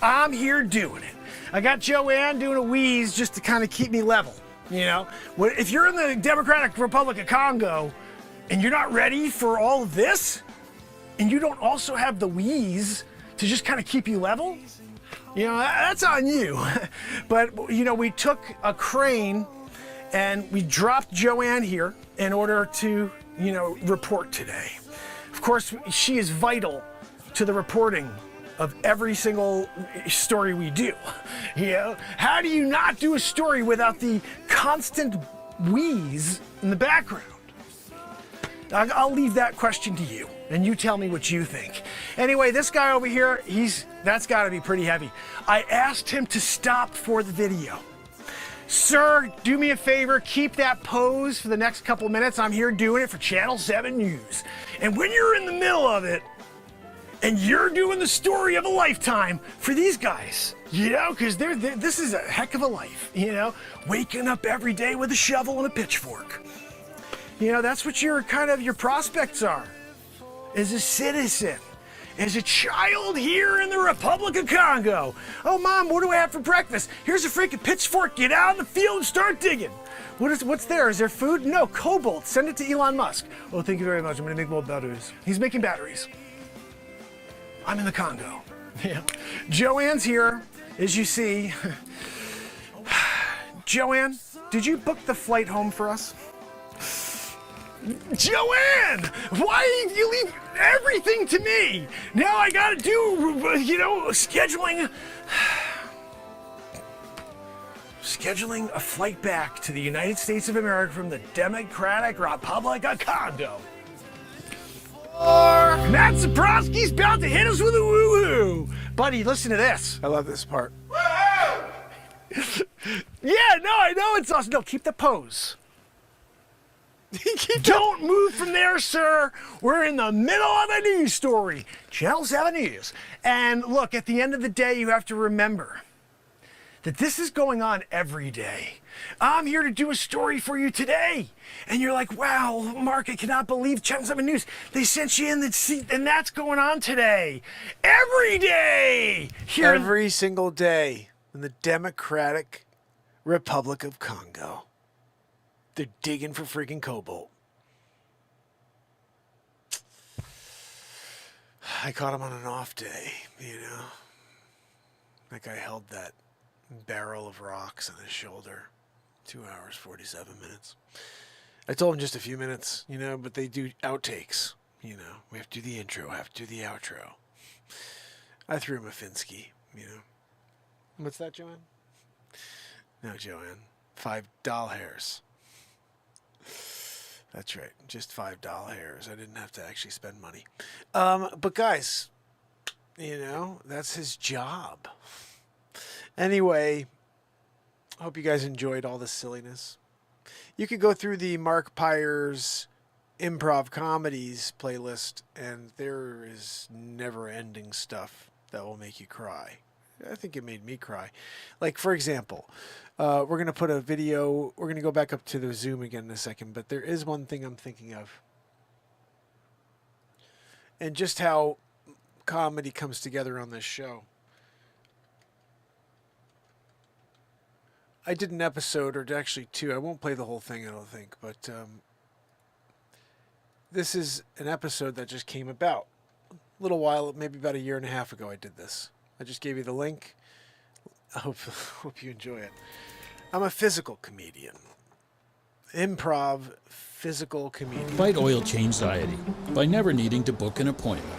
I'm here doing it. I got Joanne doing a wheeze just to kind of keep me level. You know, if you're in the Democratic Republic of Congo and you're not ready for all of this, and you don't also have the wheeze to just kind of keep you level, you know, that's on you. But, you know, we took a crane and we dropped Joanne here in order to, you know, report today. Of course, she is vital to the reporting of every single story we do. You know, how do you not do a story without the constant wheeze in the background? I'll leave that question to you, and you tell me what you think. Anyway, this guy over here, that's got to be pretty heavy. I asked him to stop for the video. Sir, do me a favor, keep that pose for the next couple minutes. I'm here doing it for Channel 7 News. And when you're in the middle of it, and you're doing the story of a lifetime for these guys, you know, because this is a heck of a life, you know, waking up every day with a shovel and a pitchfork. You know, that's what your prospects are. As a citizen, as a child here in the Republic of Congo. Oh, Mom, what do I have for breakfast? Here's a freaking pitchfork. Get out in the field and start digging. What's there? Is there food? No, cobalt. Send it to Elon Musk. Oh, thank you very much. I'm going to make more batteries. He's making batteries. I'm in the Congo. Yeah. Joanne's here, as you see. Joanne, did you book the flight home for us? Joanne, why did you leave everything to me? Now I gotta do, you know, scheduling a flight back to the United States of America from the Democratic Republic of Congo. Matt Zabrowski's about to hit us with a woohoo. Buddy, listen to this. I love this part. Yeah, no, I know it's awesome. No, keep the pose. Don't move from there, sir. We're in the middle of a news story. Channel 7 News. And look, at the end of the day, you have to remember that this is going on every day. I'm here to do a story for you today. And you're like, wow, Mark, I cannot believe Channel 7 News. They sent you in the seat, and that's going on today. Every day. Every single day in the Democratic Republic of Congo. They're digging for freaking cobalt. I caught him on an off day, you know. That guy held that barrel of rocks on his shoulder. 2 hours, 47 minutes. I told him just a few minutes, you know, but they do outtakes, you know. We have to do the intro, have to do the outro. I threw him a Finsky, you know. What's that, Joanne? No, Joanne. $5 hairs. That's right, just $5 hairs. I didn't have to actually spend money. But guys, you know, that's his job. Anyway, I hope you guys enjoyed all this silliness. You could go through the Mark Pires improv comedies playlist, and there is never-ending stuff that will make you cry. I think it made me cry. Like, for example, we're going to put a video. We're going to go back up to the Zoom again in a second, but there is one thing I'm thinking of. And just how comedy comes together on this show. I did an episode, or actually 2. I won't play the whole thing, I don't think, but this is an episode that just came about. A little while, maybe about a year and a half ago I did this. I just gave you the link. I hope you enjoy it. I'm a physical comedian. Improv physical comedian. Fight oil change anxiety by never needing to book an appointment.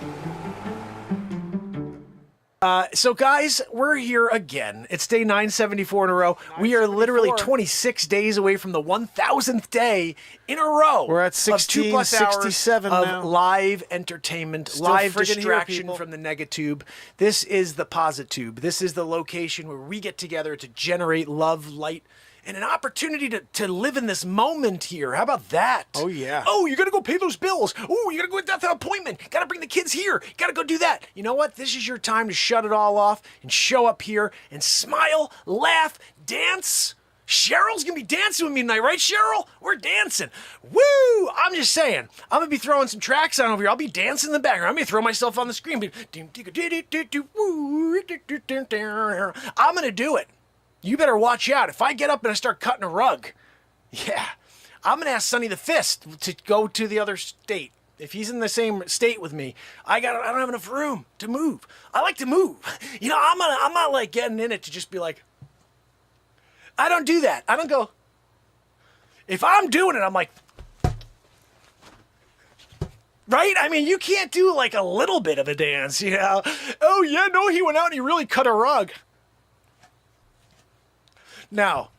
So guys, we're here again. It's day 974 in a row. We are literally 26 days away from the 1000th day in a row. We're at 16, of 2+ 67 hours now. of live entertainment, Still live friggin' here, distraction people. from the negatube. This is the Positube. This is the location where we get together to generate love, light, and an opportunity to live in this moment here. How about that? Oh, yeah. Oh, you gotta go pay those bills. Oh, you gotta go get that appointment. Gotta bring the kids here. Gotta go do that. You know what? This is your time to shut it all off and show up here and smile, laugh, dance. Cheryl's gonna be dancing with me tonight, right, Cheryl? We're dancing. Woo! I'm just saying. I'm gonna be throwing some tracks on over here. I'll be dancing in the background. I'm gonna throw myself on the screen. I'm gonna do it. You better watch out. If I get up and I start cutting a rug, yeah, I'm going to ask Sonny the Fist to go to the other state. If he's in the same state with me, I don't have enough room to move. I like to move. You know, I'm not like getting in it to just be like, I don't do that. I don't go, if I'm doing it, I'm like, right? I mean, you can't do like a little bit of a dance, you know? Oh yeah, no, he went out and he really cut a rug. No,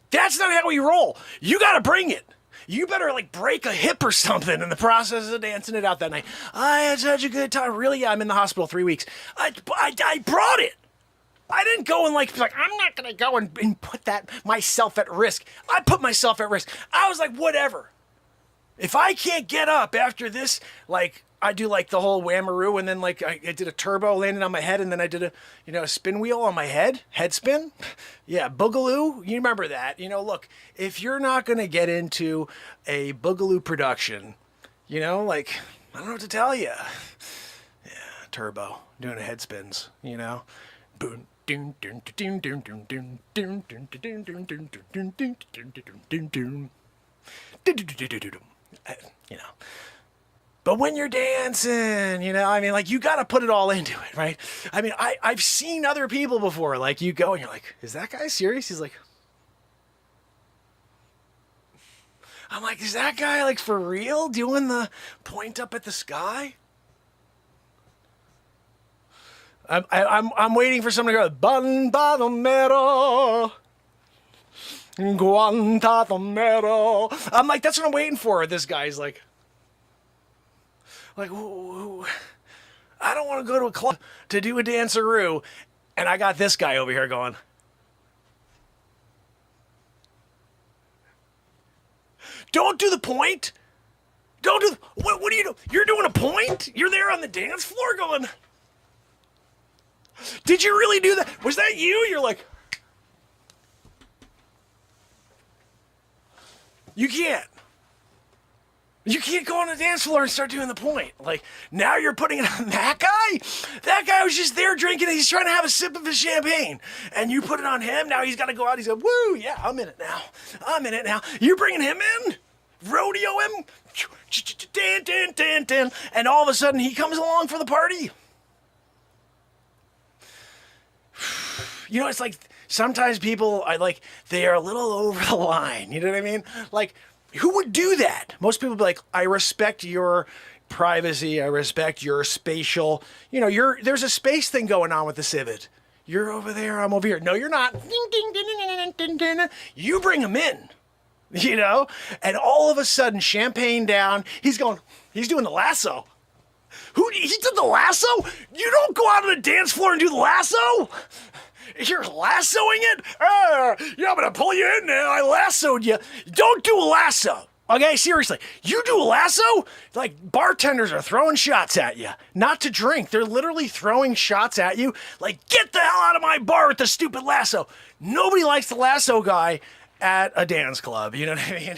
that's not how we roll. You got to bring it. You better like break a hip or something in the process of dancing it out that night. I had such a good time. Really, I'm in the hospital 3 weeks. I brought it. I didn't go and like I'm not going to go and put that myself at risk. I put myself at risk. I was like, whatever. If I can't get up after this, like I do like the whole whammaroo, and then like I did a turbo landing on my head, and then I did a spin wheel on my head spin. Yeah, boogaloo. You remember that? Look, if you're not gonna get into a boogaloo production, like I don't know what to tell you. Yeah, turbo doing a head spins. Boom. But when you're dancing, I mean, like, you got to put it all into it, right? I mean, I've seen other people before, like, you go and you're like, is that guy serious? He's like, I'm like, is that guy, like, for real doing the point up at the sky? I'm waiting for someone to go, Banbanamero, Guantanamero. I'm like, that's what I'm waiting for. This guy's like, ooh, I don't want to go to a club to do a danceroo, and I got this guy over here going, don't do the point. Don't do what are you doing? You're doing a point? You're there on the dance floor going, did you really do that? Was that you? You're like, you can't go on the dance floor and start doing the point. Like, now you're putting it on that guy? That guy was just there drinking, he's trying to have a sip of his champagne. And you put it on him, now he's got to go out, he's like, woo, yeah, I'm in it now. You're bringing him in? Rodeo him? And all of a sudden, he comes along for the party. It's like, sometimes people, they are a little over the line. You know what I mean? Like, who would do that? Most people be like, I respect your privacy. I respect your spatial. There's a space thing going on with the Civet. You're over there. I'm over here. No, you're not. You bring him in, and all of a sudden, champagne down. He's doing the lasso. He did the lasso? You don't go out on the dance floor and do the lasso? You're lassoing it? Yeah, I'm going to pull you in now. I lassoed you. Don't do a lasso. Okay, seriously. You do a lasso? Like, bartenders are throwing shots at you. Not to drink. They're literally throwing shots at you. Like, get the hell out of my bar with the stupid lasso. Nobody likes the lasso guy at a dance club. You know what I mean?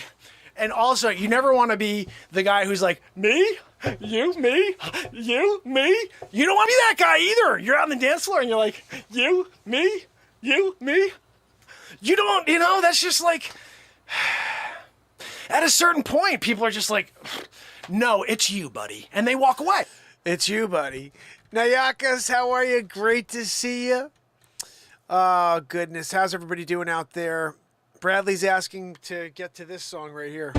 And also, you never want to be the guy who's like, me? You, me, you, me. You don't want to be that guy either. You're out on the dance floor and you're like, you, me, you, me. You don't, that's just like, at a certain point, people are just like, no, it's you, buddy. And they walk away. It's you, buddy. Nayakas, how are you? Great to see you. Oh, goodness. How's everybody doing out there? Bradley's asking to get to this song right here.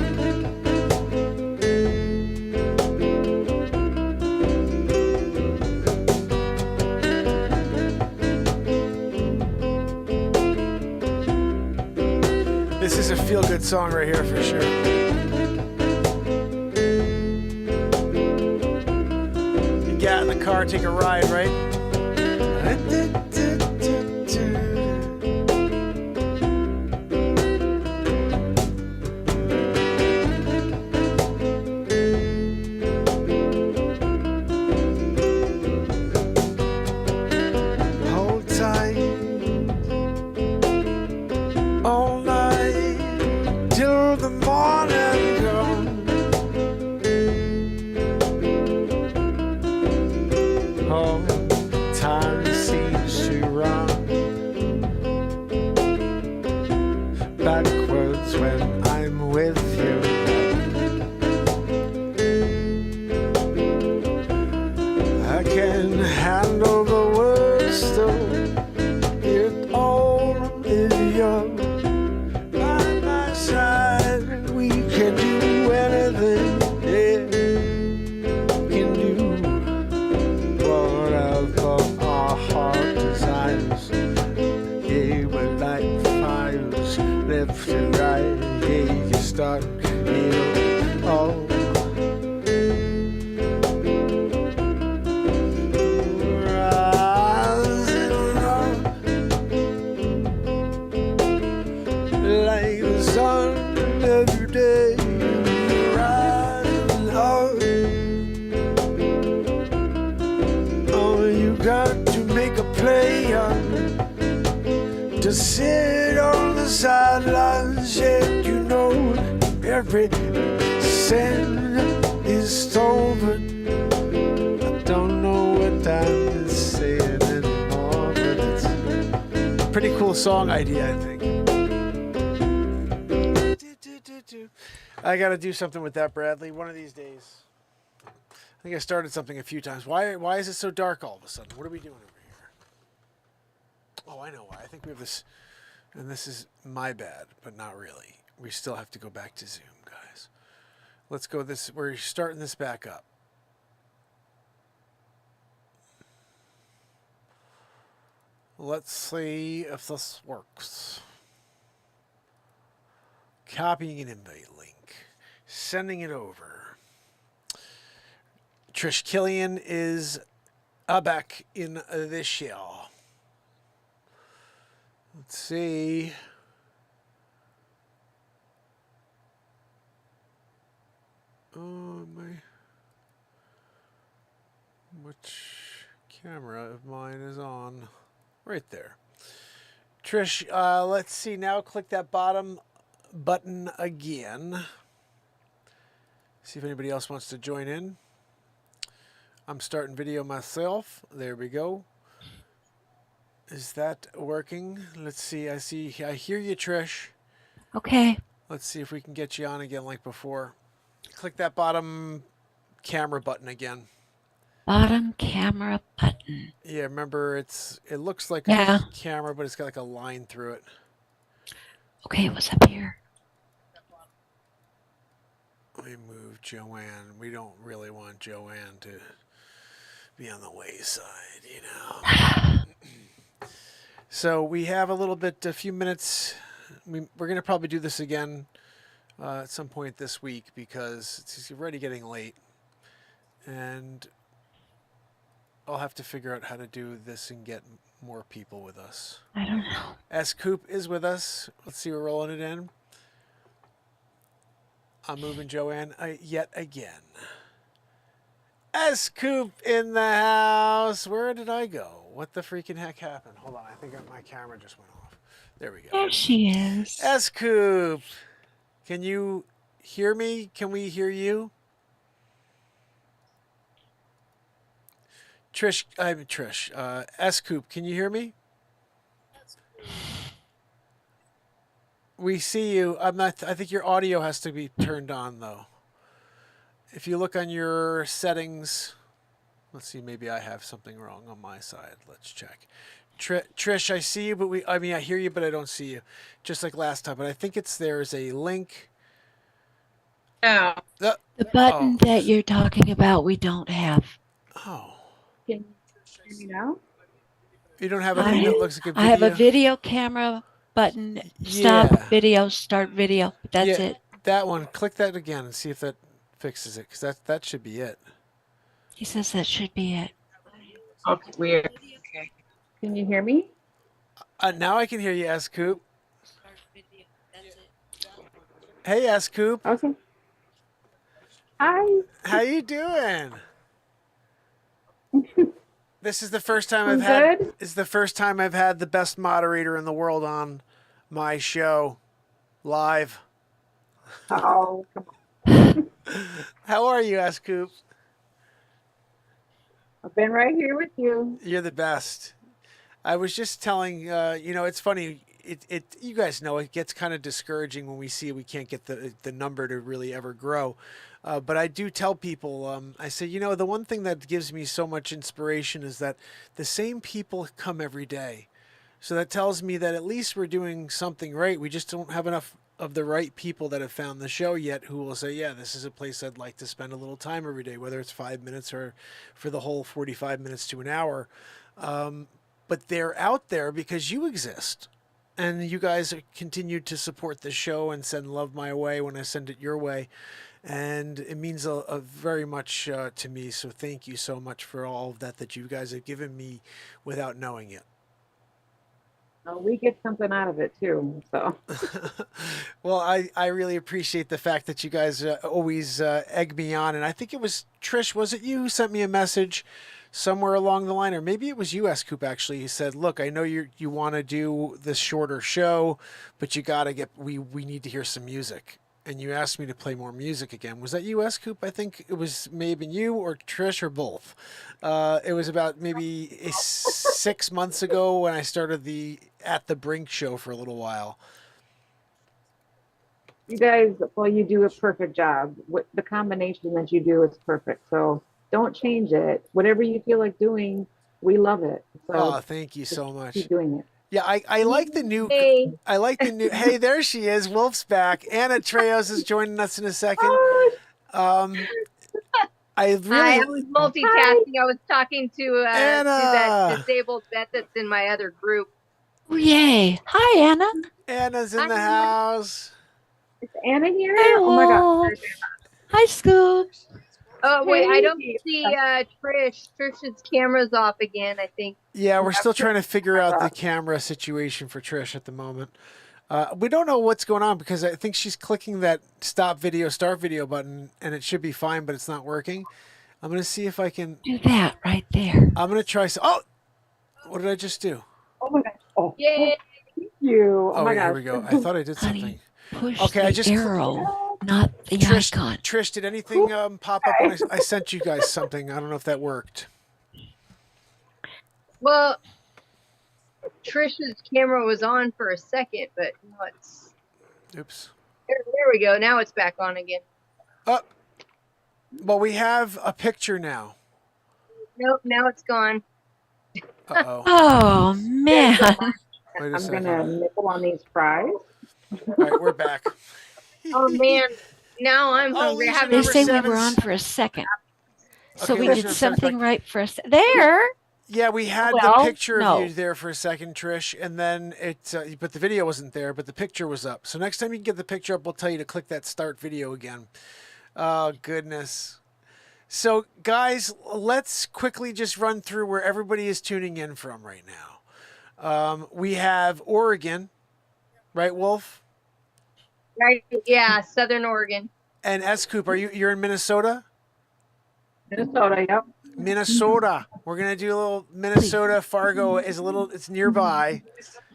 This is a feel-good song right here for sure. You get in the car, take a ride, right? Hold tight all night till the morning comes. Oh, time seems to run backwards when I'm with you. I can handle the worst of it all if you're by my side. We can do anything, yeah. Can do whatever our heart desires. Yeah, we're like fires, left and right. Yeah, you can start it all. Rising up like the sun every day. Rising up. Oh, you got to make a play to sit on the sidelines. Yeah, you know every cent is stolen. I don't know what I'm saying anymore, but it's a pretty cool song idea, I think. I gotta do something with that, Bradley, one of these days. I think I started something a few times. Why is it so dark all of a sudden? What are we doing over here? Oh, I know why. I think we have this, and this is my bad, but not really. We still have to go back to Zoom, guys. Let's go this, we're starting this back up. Let's see if this works. Copying an invite link. Sending it over. Trish Killian is back in the show. Let's see. Oh, which camera of mine is on? Right there. Trish, let's see now. Click that bottom button again. See if anybody else wants to join in. I'm starting video myself. There we go. Is that working? Let's see. I hear you, Trish. Okay. Let's see if we can get you on again like before. Click that bottom camera button again. Bottom camera button. Yeah, remember it looks like Yeah. a camera, but it's got like a line through it. Okay, what's up here? Let me move Joanne. We don't really want Joanne to be on the wayside, you know. So we have a few minutes. We're going to probably do this again at some point this week because it's already getting late. And I'll have to figure out how to do this and get more people with us. I don't know. S. Coop is with us. Let's see, we're rolling it in. I'm moving Joanne yet again. S. Coop in the house. Where did I go? What the freaking heck happened? Hold on, I think my camera just went off. There we go. There she is. S. Coop. Can you hear me? Can we hear you? Trish, S. Coop, can you hear me? We see you. I think your audio has to be turned on though. If you look on your settings, let's see, maybe I have something wrong on my side. Let's check. Trish, I see you, but I hear you, but I don't see you. Just like last time. But I think there's a link. No. The button that you're talking about, we don't have. Oh. Can you hear me now? You don't have a thing that looks like a video? I have a video camera button. Stop video, start video. That's it. That one. Click that again and see if that fixes it, because that should be it. He says that should be it. Okay, weird. Okay. Can you hear me? Now I can hear you, S. Coop. Hey, S. Coop. Okay. Hi. How you doing? This is the first time It's the first time I've had the best moderator in the world on my show live. Oh, come on. How are you, S. Coop? I've been right here with you. You're the best. I was just telling, it's funny. You guys know it gets kind of discouraging when we see we can't get the number to really ever grow. But I do tell people, I say, the one thing that gives me so much inspiration is that the same people come every day. So that tells me that at least we're doing something right. We just don't have enough of the right people that have found the show yet who will say, yeah, this is a place I'd like to spend a little time every day, whether it's 5 minutes or for the whole 45 minutes to an hour. But they're out there because you exist. And you guys continue to support the show and send love my way when I send it your way. And it means a very much to me. So thank you so much for all of that you guys have given me without knowing it. Well, we get something out of it too. So. Well, I really appreciate the fact that you guys always egg me on. And I think it was Trish, was it you who sent me a message somewhere along the line, or maybe it was you, S. Coop, actually. He said, look, I know you want to do this shorter show, but you got to we need to hear some music. And you asked me to play more music again. Was that you, S. Coop? I think it was maybe you or Trish or both. It was about maybe 6 months ago when I started the At the Brink show for a little while. You guys, well, you do a perfect job. The combination that you do is perfect. So don't change it. Whatever you feel like doing, we love it. So thank you so much. Keep doing it. Yeah, I like the new. Hey. I like the new. Hey, there she is. Wolf's back. Anna Treos is joining us in a second. I was multitasking. I was talking to that disabled vet that's in my other group. Oh, yay. Hi, Anna. Anna's in the house. Is Anna here? Hello. Oh my God. Hi, Scoop. Oh, wait, I don't see Trish. Trish's camera's off again, I think. Yeah, we're still trying to figure out the camera situation for Trish at the moment. We don't know what's going on because I think she's clicking that stop video, start video button, and it should be fine, but it's not working. I'm going to see if I can... Do that right there. I'm going to try... Oh! What did I just do? Oh my God. Oh, yay! Thank you. Oh my God. Here we go. I thought I did something. Honey, push okay, the arrow, not the icon. Trish, did anything pop up when I sent you guys something? I don't know if that worked. Well, Trish's camera was on for a second, but now it's... Oops. There we go. Now it's back on again. Well, we have a picture now. Nope, now it's gone. Uh-oh. Oh, man. Wait a I'm second. going to nibble on these fries. All right, we're back. Oh, man. Now I'm hungry. I They haven't say we seven. were on for a second. So Okay, we listen, did I'm something back. right for us. There. Yeah, we had Well, the picture no. of you there for a second, Trish, and then but the video wasn't there, but the picture was up. So next time you get the picture up, we'll tell you to click that start video again. Oh, goodness. So, guys, let's quickly just run through where everybody is tuning in from right now. We have Oregon, right, Wolf? Right? Yeah, Southern Oregon. And S. Coop, you're in Minnesota? Minnesota, yep. Minnesota. We're gonna do a little Minnesota. Fargo is it's nearby.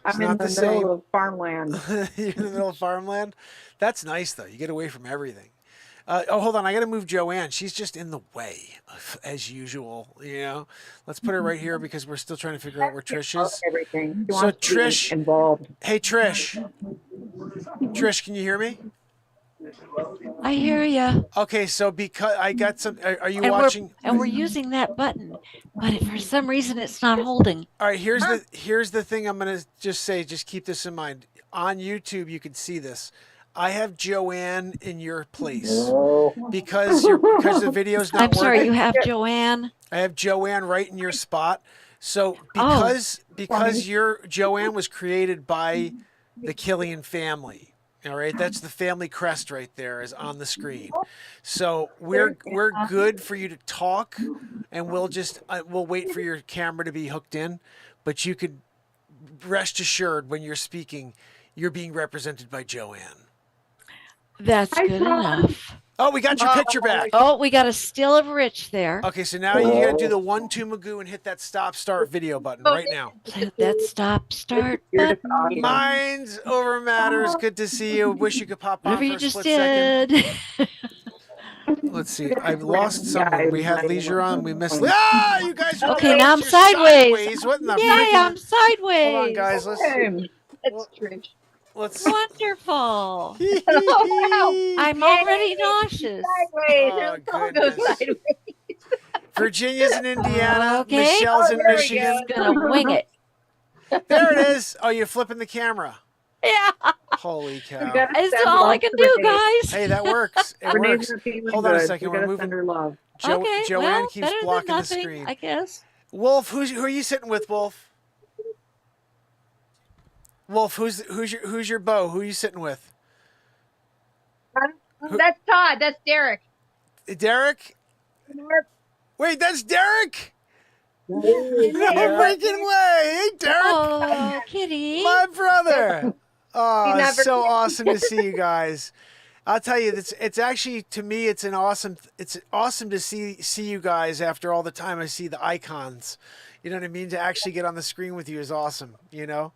I'm in the middle of farmland. You're in the middle of farmland. That's nice though. You get away from everything. Hold on. I got to move Joanne. She's just in the way, as usual. Let's put her right here because we're still trying to figure out where Trish is. Everything. So Trish, involved. Hey Trish. Trish, can you hear me? I hear you. Okay, so because I got some, are you And watching? we're using that button, but for some reason it's not holding. All right, here's the thing. I'm gonna just say, just keep this in mind. On YouTube, you can see this. I have Joanne in your place because the video's not I'm sorry, working. you have Joanne. I have Joanne right in your spot. So Oh. because your Joanne was created by the Killian family. All right, that's the family crest right there is on the screen. So we're good for you to talk, and we'll wait for your camera to be hooked in, but you could rest assured when you're speaking, you're being represented by Joanne. That's good enough. Oh, we got your picture back. Oh, we got a still of Rich there. Okay, so now you gotta do the 1-2 Magoo and hit that stop start video button right now. Hit that stop start button. Minds over matters. Good to see you. Wish you could pop on Whatever for you a just split second. did. Let's see. I've lost someone. We had Leisure on. We missed. You guys are Okay, now I'm sideways. What in the Yay, freaking? I'm sideways. Hold on, guys. That's Trish. Let's. Wonderful. Oh, I'm already nauseous. Sideways. Oh, It'll all go goodness. sideways. Virginia's in Indiana. Okay. Michelle's in there we Michigan. Gonna wing it. There it is. Oh, you're flipping the camera. Yeah. Holy cow. That's all I can do, guys. Hey, that works. It works. Hold on a second. We're moving. Love. Okay, Joanne well, keeps better than blocking the nothing, screen. I guess. Wolf, who are you sitting with, Wolf? Wolf, who's your beau? Who are you sitting with? That's Todd. That's Derek. Derek? Wait, that's Derek? No freaking way. Hey, Derek. Oh, Kitty. My brother. Oh, He it's never- so awesome to see you guys. I'll tell you, it's actually, to me, it's awesome to see you guys after all the time I see the icons. You know what I mean? To actually get on the screen with you is awesome, you know?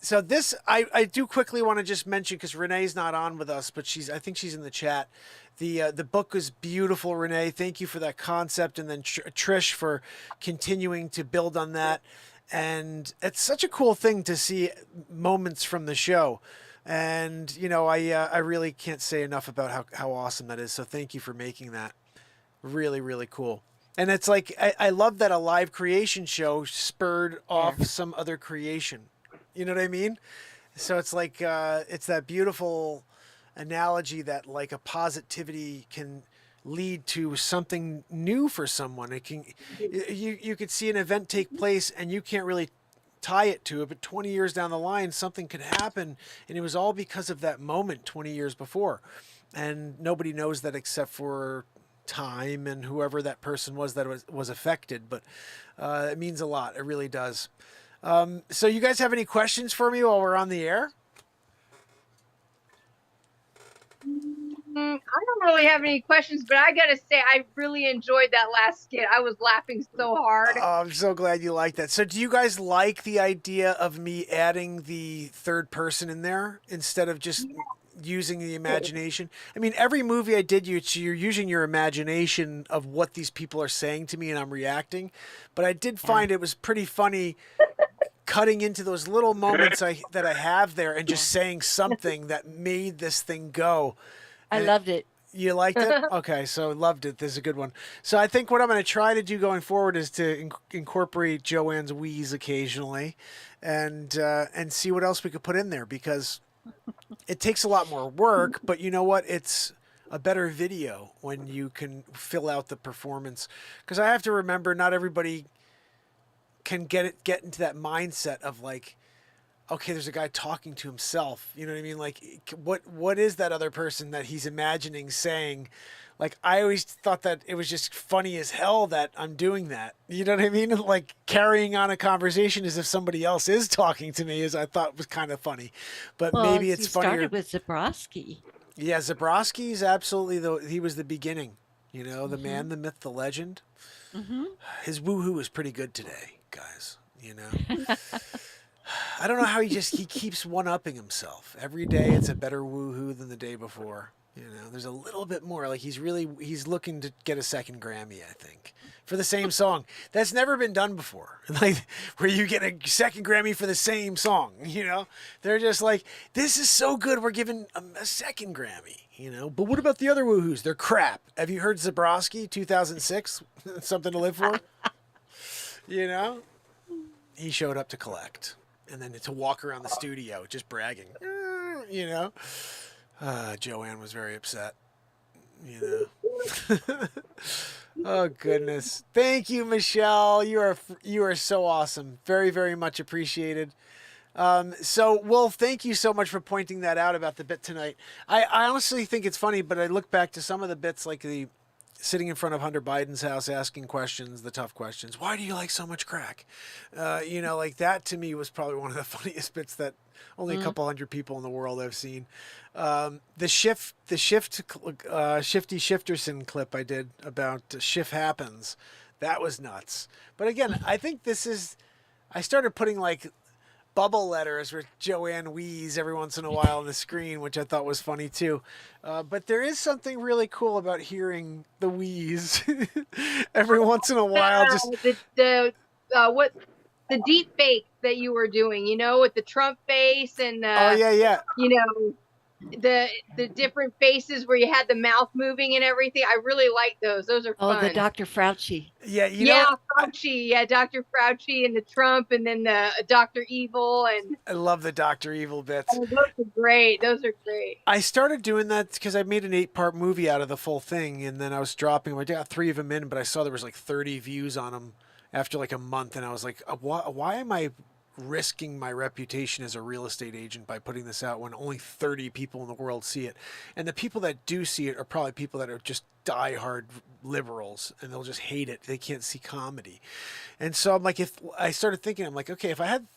So this, I do quickly want to just mention, because Renee's not on with us, but I think she's in the chat. The book is beautiful, Renee. Thank you for that concept. And then Trish for continuing to build on that. And it's such a cool thing to see moments from the show. And, you know, I really can't say enough about how awesome that is. So thank you for making that. Really, really cool. And it's like, I love that a live creation show spurred off some other creation. You know what I mean? So it's like, it's that beautiful analogy that like a positivity can lead to something new for someone. It can, you could see an event take place and you can't really tie it to it, but 20 years down the line, something could happen. And it was all because of that moment 20 years before. And nobody knows that except for time and whoever that person was that was affected. But it means a lot. It really does. So you guys have any questions for me while we're on the air? I don't really have any questions, but I gotta say I really enjoyed that last skit. I was laughing so hard. Oh, I'm so glad you like that. So do you guys like the idea of me adding the third person in there instead of just using the imagination? I mean, every movie I did, you're using your imagination of what these people are saying to me and I'm reacting. But I did find it was pretty funny cutting into those little moments that I have there and just saying something that made this thing go. I loved it. You liked it? Okay, so loved it. This is a good one. So I think what I'm going to try to do going forward is to incorporate Joanne's wheeze occasionally and see what else we could put in there, because it takes a lot more work, but you know what? It's a better video when you can fill out the performance, because I have to remember not everybody can get into that mindset of like, okay, there's a guy talking to himself. You know what I mean? Like, what is that other person that he's imagining saying? Like, I always thought that it was just funny as hell that I'm doing that. You know what I mean? Like, carrying on a conversation as if somebody else is talking to me, as I thought was kind of funny. But Well, maybe it's you funnier. started with Zabrowski. Yeah, Zabrowski's absolutely he was the beginning. You know, the man, the myth, the legend. Mm-hmm. His woohoo is pretty good today, guys. You know. I don't know how he keeps one-upping himself. Every day it's a better woohoo than the day before. You know, there's a little bit more. Like he's looking to get a second Grammy, I think, for the same song. That's never been done before. Like where you get a second Grammy for the same song. You know, they're just like, this is so good, we're giving a second Grammy. You know, but what about the other woohoos? They're crap. Have you heard Zabrowski 2006? Something to live for. You know, he showed up to collect, and then to walk around the studio just bragging. You know. Joanne was very upset. You know. Oh goodness! Thank you, Michelle. You are so awesome. Very, very much appreciated. So, Wolf, thank you so much for pointing that out about the bit tonight. I honestly think it's funny, but I look back to some of the bits, like the sitting in front of Hunter Biden's house asking questions, the tough questions. Why do you like so much crack? You know, like that to me was probably one of the funniest bits that only a couple hundred people in the world have seen. The Shifty Shifterson clip I did about Shift Happens, that was nuts. But again, I think I started putting like bubble letters where Joanne wheeze every once in a while on the screen, which I thought was funny too. But there is something really cool about hearing the wheeze every once in a while. Just the deep fake that you were doing, you know, with the Trump face and you know, the different faces where you had the mouth moving and everything. I really like those. Those are fun. Oh, the Dr. Fauci. Yeah, you know, Fauci. Yeah, Dr. Fauci and the Trump, and then the Dr. Evil, and I love the Dr. Evil bits. Oh, those are great. Those are great. I started doing that because I made an 8-part movie out of the full thing, and then I was dropping them. I got 3 of them in, but I saw there was like 30 views on them after like a month, and I was like, why am I risking my reputation as a real estate agent by putting this out when only 30 people in the world see it? And the people that do see it are probably people that are just diehard liberals, and they'll just hate it. They can't see comedy. And so I'm like, if I started thinking, I'm like, okay, if I had,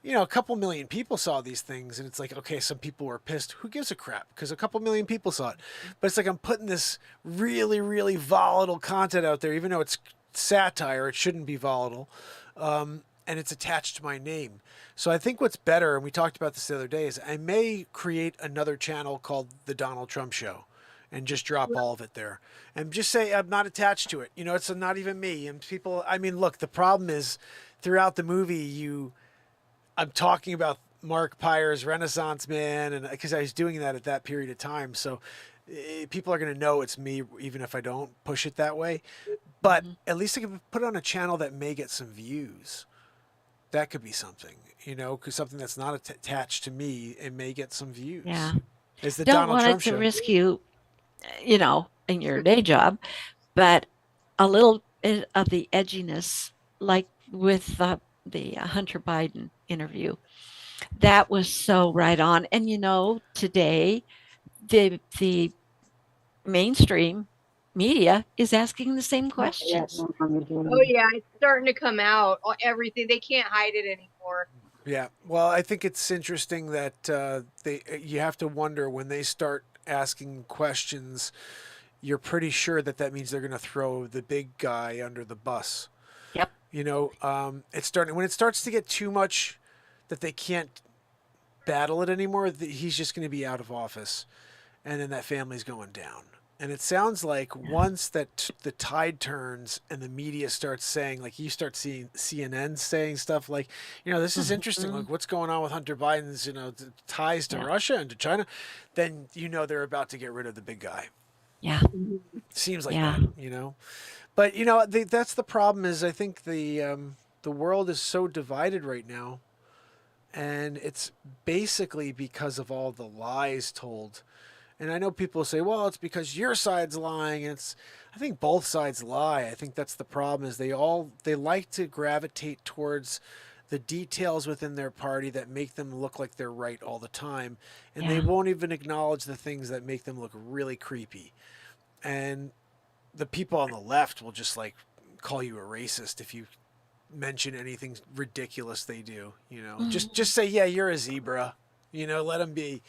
you know, a couple million people saw these things, and it's like, okay, some people were pissed. Who gives a crap? Because a couple million people saw it. But it's like I'm putting this really, really volatile content out there, even though it's satire, it shouldn't be volatile. And it's attached to my name. So I think what's better, and we talked about this the other day, is I may create another channel called The Donald Trump Show and just drop all of it there. And just say I'm not attached to it. You know, it's not even me. And people, I mean, look, the problem is throughout the movie, I'm talking about Mark Pires, Renaissance Man, and because I was doing that at that period of time. So people are going to know it's me, even if I don't push it that way. But at least I can put it on a channel that may get some views. That could be something, you know, because something that's not attached to me, it may get some views. Yeah. It's the Don't Donald want Trump it to show. risk you, you know, in your day job, but a little bit of the edginess, like with the Hunter Biden interview, that was so right on. And you know, today the mainstream media is asking the same questions. Oh yeah, it's starting to come out. Everything, they can't hide it anymore. Yeah. Well, I think it's interesting that you have to wonder when they start asking questions, you're pretty sure that means they're going to throw the big guy under the bus. Yep. You know, when it starts to get too much that they can't battle it anymore, he's just going to be out of office, and then that family's going down. And it sounds like once that the tide turns and the media starts saying, like you start seeing CNN saying stuff like, you know, this is interesting, like what's going on with Hunter Biden's, you know, ties to Russia and to China, then you know they're about to get rid of the big guy. Yeah. Seems like that, you know. But, you know, that's the problem is I think the world is so divided right now, and it's basically because of all the lies told. And I know people say, well, it's because your side's lying. And I think both sides lie. I think that's the problem is they like to gravitate towards the details within their party that make them look like they're right all the time. And they won't even acknowledge the things that make them look really creepy. And the people on the left will just like call you a racist if you mention anything ridiculous they do, you know, just say, yeah, you're a zebra, you know, let them be.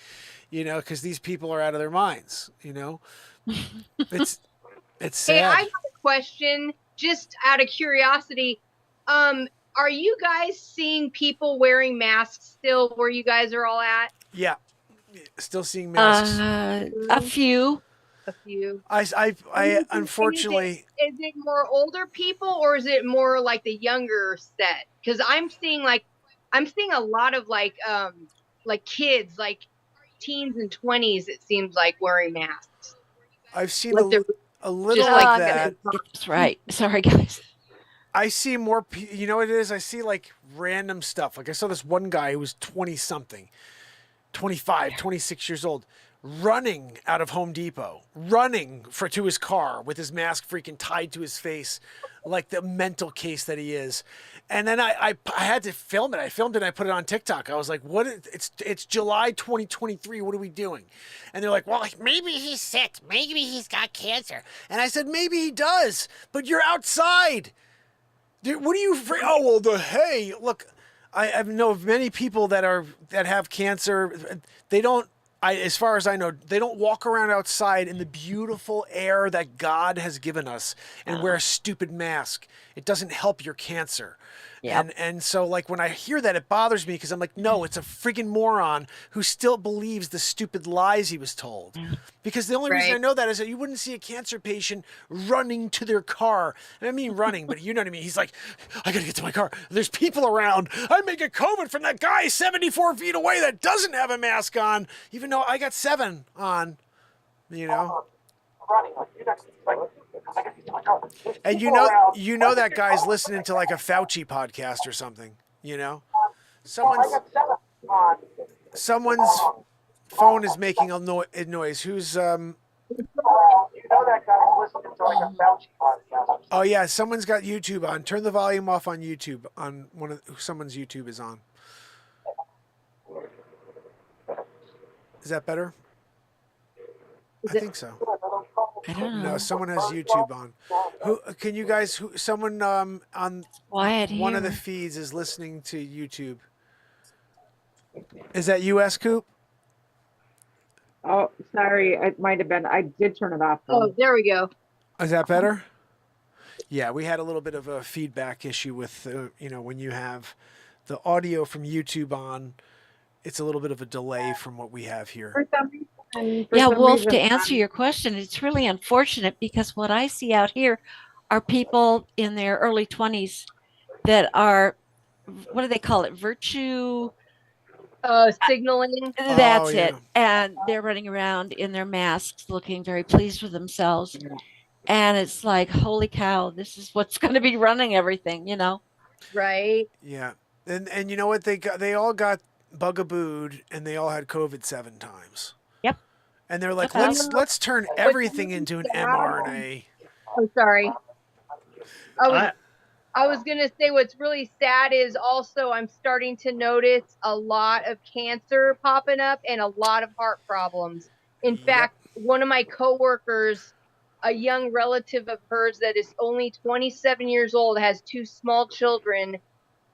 You know, because these people are out of their minds. You know, it's sad. Hey, I have a question, just out of curiosity. Are you guys seeing people wearing masks still where you guys are all at? Yeah. Still seeing masks. A few. A few. I unfortunately. Is it more older people or is it more like the younger set? Because I'm seeing a lot of like kids, like teens and 20s. It seems like wearing masks. I've seen Like a little just like that. That's right. Sorry, guys. I see more. You know what it is? I see like random stuff. Like I saw this one guy who was 20 something, 25, 26 years old, running out of Home Depot, running to his car with his mask freaking tied to his face, like the mental case that he is. And then I had to film it. I filmed it and I put it on TikTok. I was like, what? It's July 2023. What are we doing? And they're like, well, maybe he's sick. Maybe he's got cancer. And I said, maybe he does, but you're outside. Dude, what are you afraid? Oh, well, hey, look, I know of many people that have cancer. They don't, as far as I know, they don't walk around outside in the beautiful air that God has given us and wear a stupid mask. It doesn't help your cancer. Yep. And so like when I hear that, it bothers me because I'm like, no, it's a freaking moron who still believes the stupid lies he was told. Because the only reason I know that is that you wouldn't see a cancer patient running to their car. And I mean running, but you know what I mean? He's like, I gotta get to my car. There's people around. I may get COVID from that guy 74 feet away that doesn't have a mask on, even though I got 7 on, you know? And you know that guy's listening to like a Fauci podcast or something, you know? Someone's phone is making a noise. Who's Oh yeah, someone's got YouTube on. Turn the volume off on YouTube on someone's YouTube is on. Is that better? I think so. I don't know. No, someone has YouTube on. Who can you guys? Someone on one of the feeds is listening to YouTube. Is that US Coop? Oh, sorry, it might have been. I did turn it off. Oh, there we go. Is that better? Yeah, we had a little bit of a feedback issue with when you have the audio from YouTube on, it's a little bit of a delay from what we have here. For some reason, Wolf, to answer your question, it's really unfortunate because what I see out here are people in their early 20s that are, what do they call it? Virtue signaling. That's it. And they're running around in their masks looking very pleased with themselves. And it's like, holy cow, this is what's going to be running everything, you know? Right. Yeah. And you know what? They all got bugabooed and they all had COVID 7 times. Yep. And they're like, let's turn everything into an mRNA. I'm sorry. I was going to say what's really sad is also I'm starting to notice a lot of cancer popping up and a lot of heart problems. In fact, one of my coworkers, a young relative of hers that is only 27 years old, has 2 small children,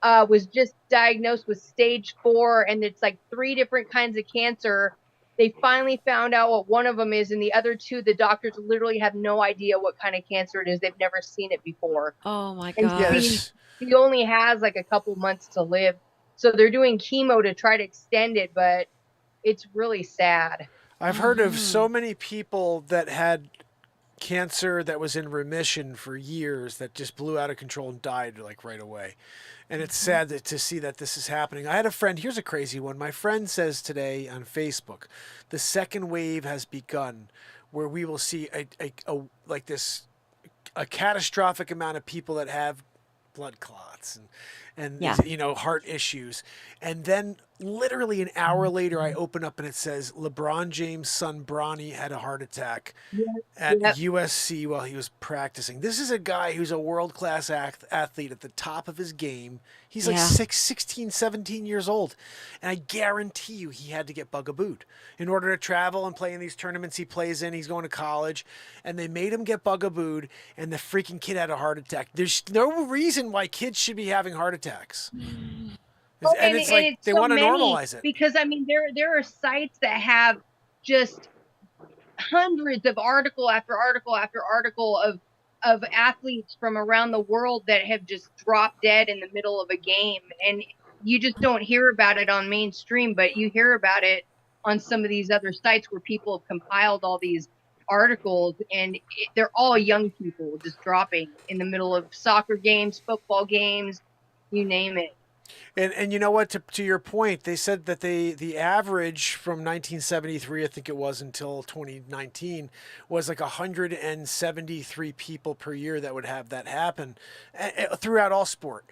was just diagnosed with stage 4, and it's like 3 different kinds of cancer. They finally found out what one of them is, and the other 2, the doctors literally have no idea what kind of cancer it is. They've never seen it before. Oh my God. Yes. He only has like a couple months to live. So they're doing chemo to try to extend it, but it's really sad. I've heard of so many people that had cancer that was in remission for years that just blew out of control and died like right away. And it's sad to see that this is happening. I had a friend, here's a crazy one. My friend says today on Facebook, the second wave has begun where we will see a catastrophic amount of people that have blood clots and heart issues. And then literally an hour later, I open up and it says LeBron James' son Bronny had a heart attack at USC while he was practicing. This is a guy who's a world-class athlete at the top of his game. He's like 16, 17 years old. And I guarantee you he had to get bugabooed. In order to travel and play in these tournaments he plays in, he's going to college. And they made him get bugabooed, and the freaking kid had a heart attack. There's no reason why kids should be having heart attacks. And it's like they want to normalize it. Because, I mean, there are sites that have just hundreds of article after article after article of athletes from around the world that have just dropped dead in the middle of a game. And you just don't hear about it on mainstream, but you hear about it on some of these other sites where people have compiled all these articles, and they're all young people just dropping in the middle of soccer games, football games, you name it. And you know what? To your point, they said that the average from 1973, I think it was, until 2019, was like 173 people per year that would have that happen throughout all sport.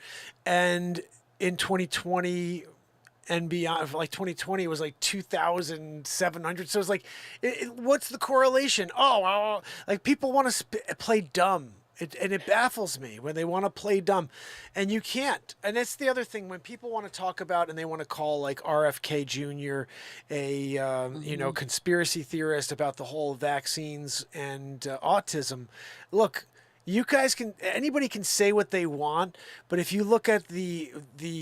And in 2020 and beyond, like 2020, it was like 2,700. So it's like, what's the correlation? Oh, like people want to play dumb. And it baffles me when they want to play dumb, and you can't. And that's the other thing when people want to talk about and they want to call like RFK Jr. a conspiracy theorist about the whole vaccines and autism. Look, you guys anybody can say what they want, but if you look at the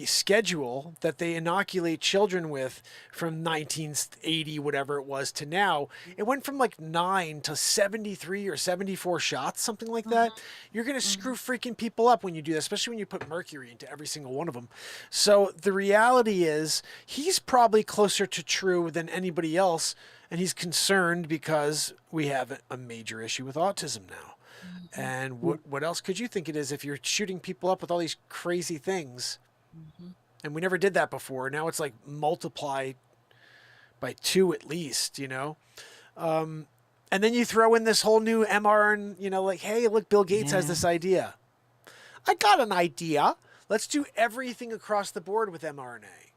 schedule that they inoculate children with from 1980, whatever it was, to now, it went from like 9 to 73 or 74 shots, something like that. You're going to screw freaking people up when you do that, especially when you put mercury into every single one of them. So the reality is he's probably closer to true than anybody else, and he's concerned because we have a major issue with autism now. And what else could you think it is if you're shooting people up with all these crazy things? And we never did that before. Now it's like multiply by 2 at least, you know? And then you throw in this whole new mRNA, you know, like, hey, look, Bill Gates has this idea. I got an idea. Let's do everything across the board with mRNA.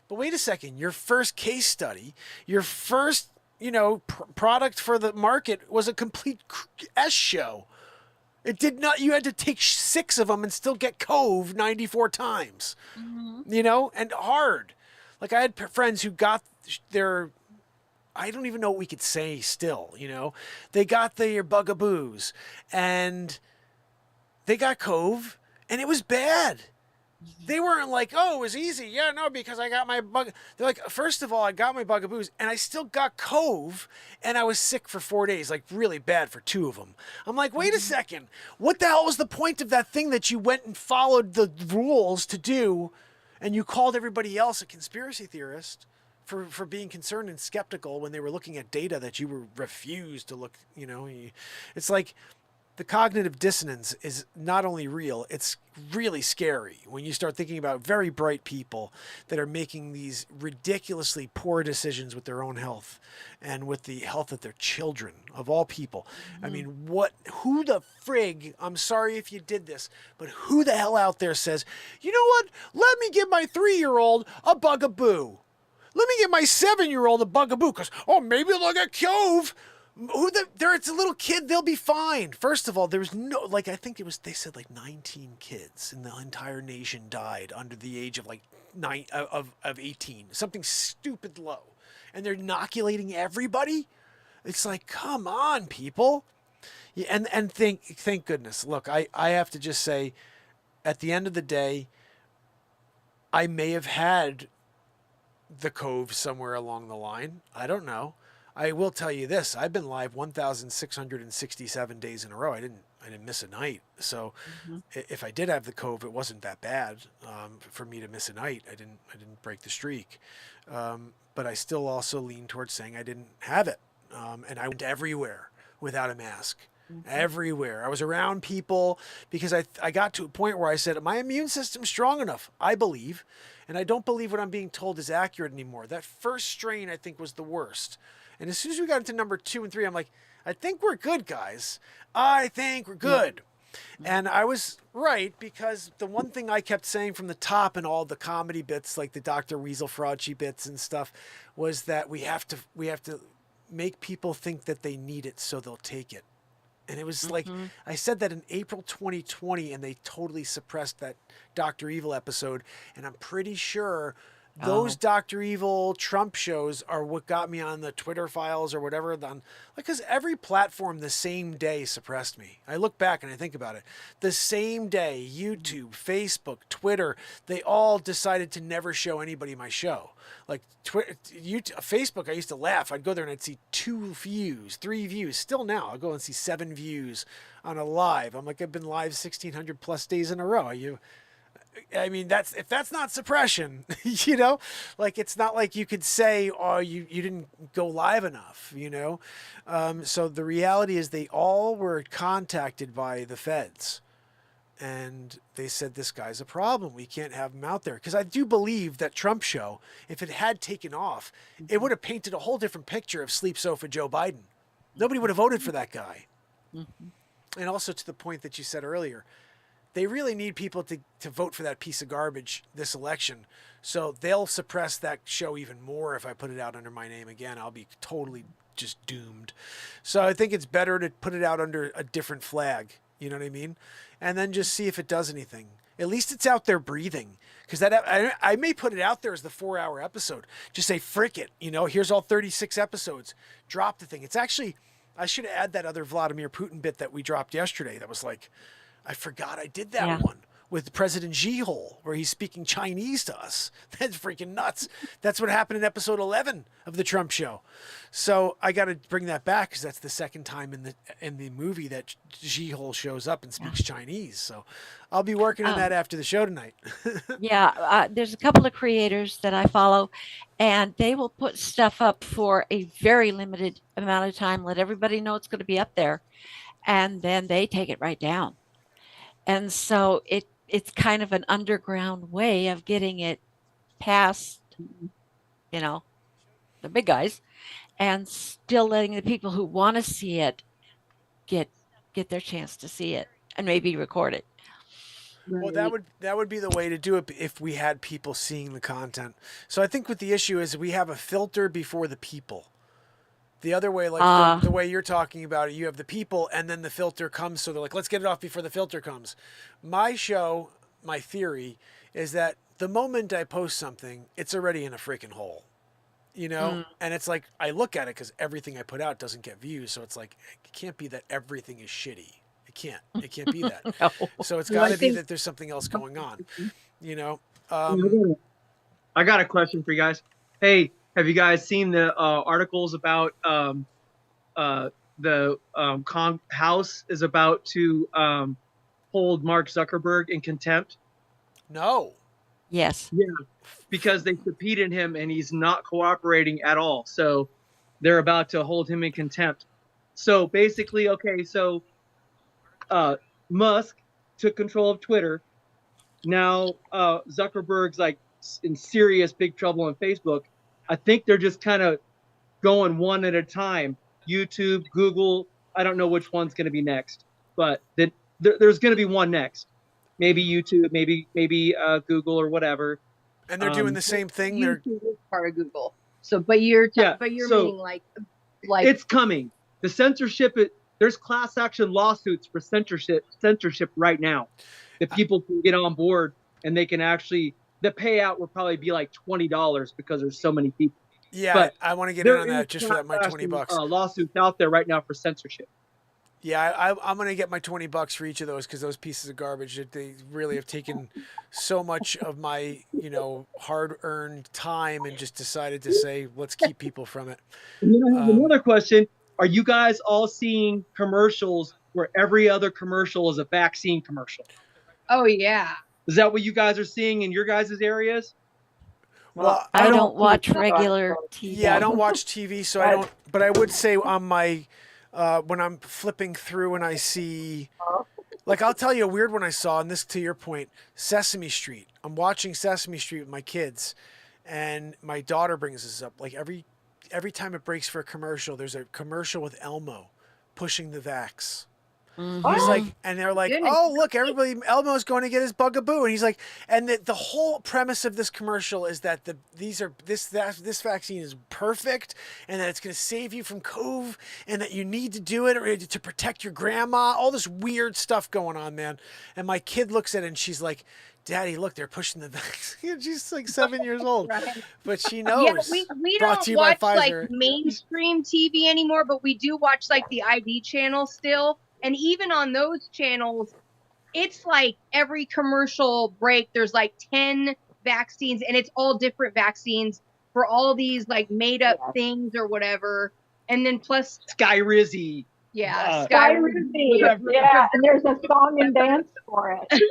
But wait a second. Your first case study, your first product for the market was a complete S show. It did not, you had to take 6 of them and still get cove 94 times, and hard. Like I had friends who got their, I don't even know what we could say still, they got their bugaboos and they got cove and it was bad. They weren't like, oh, it was easy. Yeah, no, because I got my bug. They're like, first of all, I got my bugaboos and I still got cove and I was sick for 4 days, like really bad for 2 of them. I'm like, wait a second. What the hell was the point of that thing that you went and followed the rules to do and you called everybody else a conspiracy theorist for being concerned and skeptical when they were looking at data that you were refused to look, it's like, the cognitive dissonance is not only real, it's really scary when you start thinking about very bright people that are making these ridiculously poor decisions with their own health and with the health of their children, of all people. I mean, who the frig, I'm sorry if you did this, but who the hell out there says, you know what, let me give my 3-year-old a bugaboo. Let me give my 7-year-old a bugaboo, because, maybe they'll get cove. It's a little kid, they'll be fine. First of all, there was I think they said 19 kids in the entire nation died under the age of 18, something stupid low. And they're inoculating everybody? It's like, come on, people. Yeah, and thank goodness. Look, I have to just say, at the end of the day, I may have had the cove somewhere along the line. I don't know. I will tell you this: I've been live 1,667 days in a row. I didn't miss a night. So if I did have the cove, it wasn't that bad for me to miss a night. I didn't break the streak, but I still also lean towards saying I didn't have it, and I went everywhere without a mask. Everywhere. I was around people because I got to a point where I said, my immune system's strong enough, I believe, and I don't believe what I'm being told is accurate anymore. That first strain, I think, was the worst. And as soon as we got into number 2 and 3, I'm like, I think we're good, guys. I think we're good. And I was right, because the one thing I kept saying from the top in all the comedy bits, like the Dr. Weasel Fraudschi bits and stuff, was that we have to make people think that they need it so they'll take it. And it was like, I said that in April 2020, and they totally suppressed that Dr. Evil episode. And I'm pretty sure those Dr. Evil Trump shows are what got me on the Twitter files or whatever. Because every platform the same day suppressed me. I look back and I think about it. The same day, YouTube, Facebook, Twitter, they all decided to never show anybody my show. Like Facebook, I used to laugh. I'd go there and I'd see 2 views, 3 views. Still now, I'll go and see 7 views on a live. I'm like, I've been live 1,600 plus days in a row. I mean, if that's not suppression, you know, like it's not like you could say, oh, you didn't go live enough, you know. So the reality is they all were contacted by the feds. And they said, this guy's a problem. We can't have him out there. Because I do believe that Trump show, if it had taken off, it would have painted a whole different picture of Sleep Sofa Joe Biden. Nobody would have voted for that guy. Mm-hmm. And also to the point that you said earlier, they really need people to vote for that piece of garbage this election. So they'll suppress that show even more if I put it out under my name again. I'll be totally just doomed. So I think it's better to put it out under a different flag. You know what I mean? And then just see if it does anything. At least it's out there breathing. Because I may put it out there as the 4-hour episode. Just say, frick it. You know, here's all 36 episodes. Drop the thing. It's actually, I should add that other Vladimir Putin bit that we dropped yesterday. That was like, I forgot I did that one with President Xi-Hole, where he's speaking Chinese to us. That's freaking nuts. That's what happened in episode 11 of the Trump show. So I got to bring that back because that's the second time in the movie that Xi-Hole shows up and speaks Chinese. So I'll be working on that after the show tonight. There's a couple of creators that I follow, and they will put stuff up for a very limited amount of time, let everybody know it's going to be up there, and then they take it right down. And so it's kind of an underground way of getting it past, you know, the big guys, and still letting the people who want to see it get their chance to see it and maybe record it. Well, that would be the way to do it if we had people seeing the content. So I think what the issue is, we have a filter before the people. The other way, like the way you're talking about it, you have the people and then the filter comes. So they're like, let's get it off before the filter comes. My show, my theory is that the moment I post something, it's already in a freaking hole, you know? And it's like, I look at it because everything I put out doesn't get views. So it's like, it can't be that everything is shitty. It can't be that. No. So it's got to be that there's something else going on, you know? I got a question for you guys. Hey, have you guys seen the articles about the House is about to hold Mark Zuckerberg in contempt? No. Yes. Yeah, because they subpoenaed him and he's not cooperating at all. So they're about to hold him in contempt. So basically, okay, so Musk took control of Twitter. Now Zuckerberg's like in serious big trouble on Facebook. I think they're just kind of going one at a time. YouTube, Google, I don't know which one's going to be next, but there's going to be one next. Maybe YouTube, maybe Google or whatever. And they're doing the same thing. YouTube is part of Google. So, but you're meaning like it's coming. The censorship. There's class action lawsuits for censorship right now. That people can get on board and they can actually. The payout will probably be like $20 because there's so many people. Yeah, but I want to get in on that just for that my $20. Lawsuits out there right now for censorship. Yeah, I'm going to get my $20 for each of those because those pieces of garbage, they really have taken so much of my, hard-earned time and just decided to say, let's keep people from it. And then I have another question. Are you guys all seeing commercials where every other commercial is a vaccine commercial? Oh, yeah. Is that what you guys are seeing in your guys' areas? Well, I don't watch regular TV. Yeah, I don't watch TV, so I don't. But I would say on my when I'm flipping through and I see, like, I'll tell you a weird one I saw, and this to your point, Sesame Street. I'm watching Sesame Street with my kids, and my daughter brings this up. Like every time it breaks for a commercial, there's a commercial with Elmo pushing the vax. Mm-hmm. He's like, and they're like, oh, look, Elmo's going to get his bugaboo. And he's like, and the whole premise of this commercial is that this vaccine is perfect and that it's going to save you from COVID and that you need to do it to protect your grandma. All this weird stuff going on, man. And my kid looks at it and she's like, Daddy, look, they're pushing the vaccine. She's like 7 years old, right. But she knows. Yeah, we don't watch like mainstream TV anymore, but we do watch like the ID channel still. And even on those channels, it's like every commercial break, there's like 10 vaccines, and it's all different vaccines for all these like made up things or whatever. And then plus Skyrizi. Yeah, Skyrizi. Yeah, and there's a song and dance for it.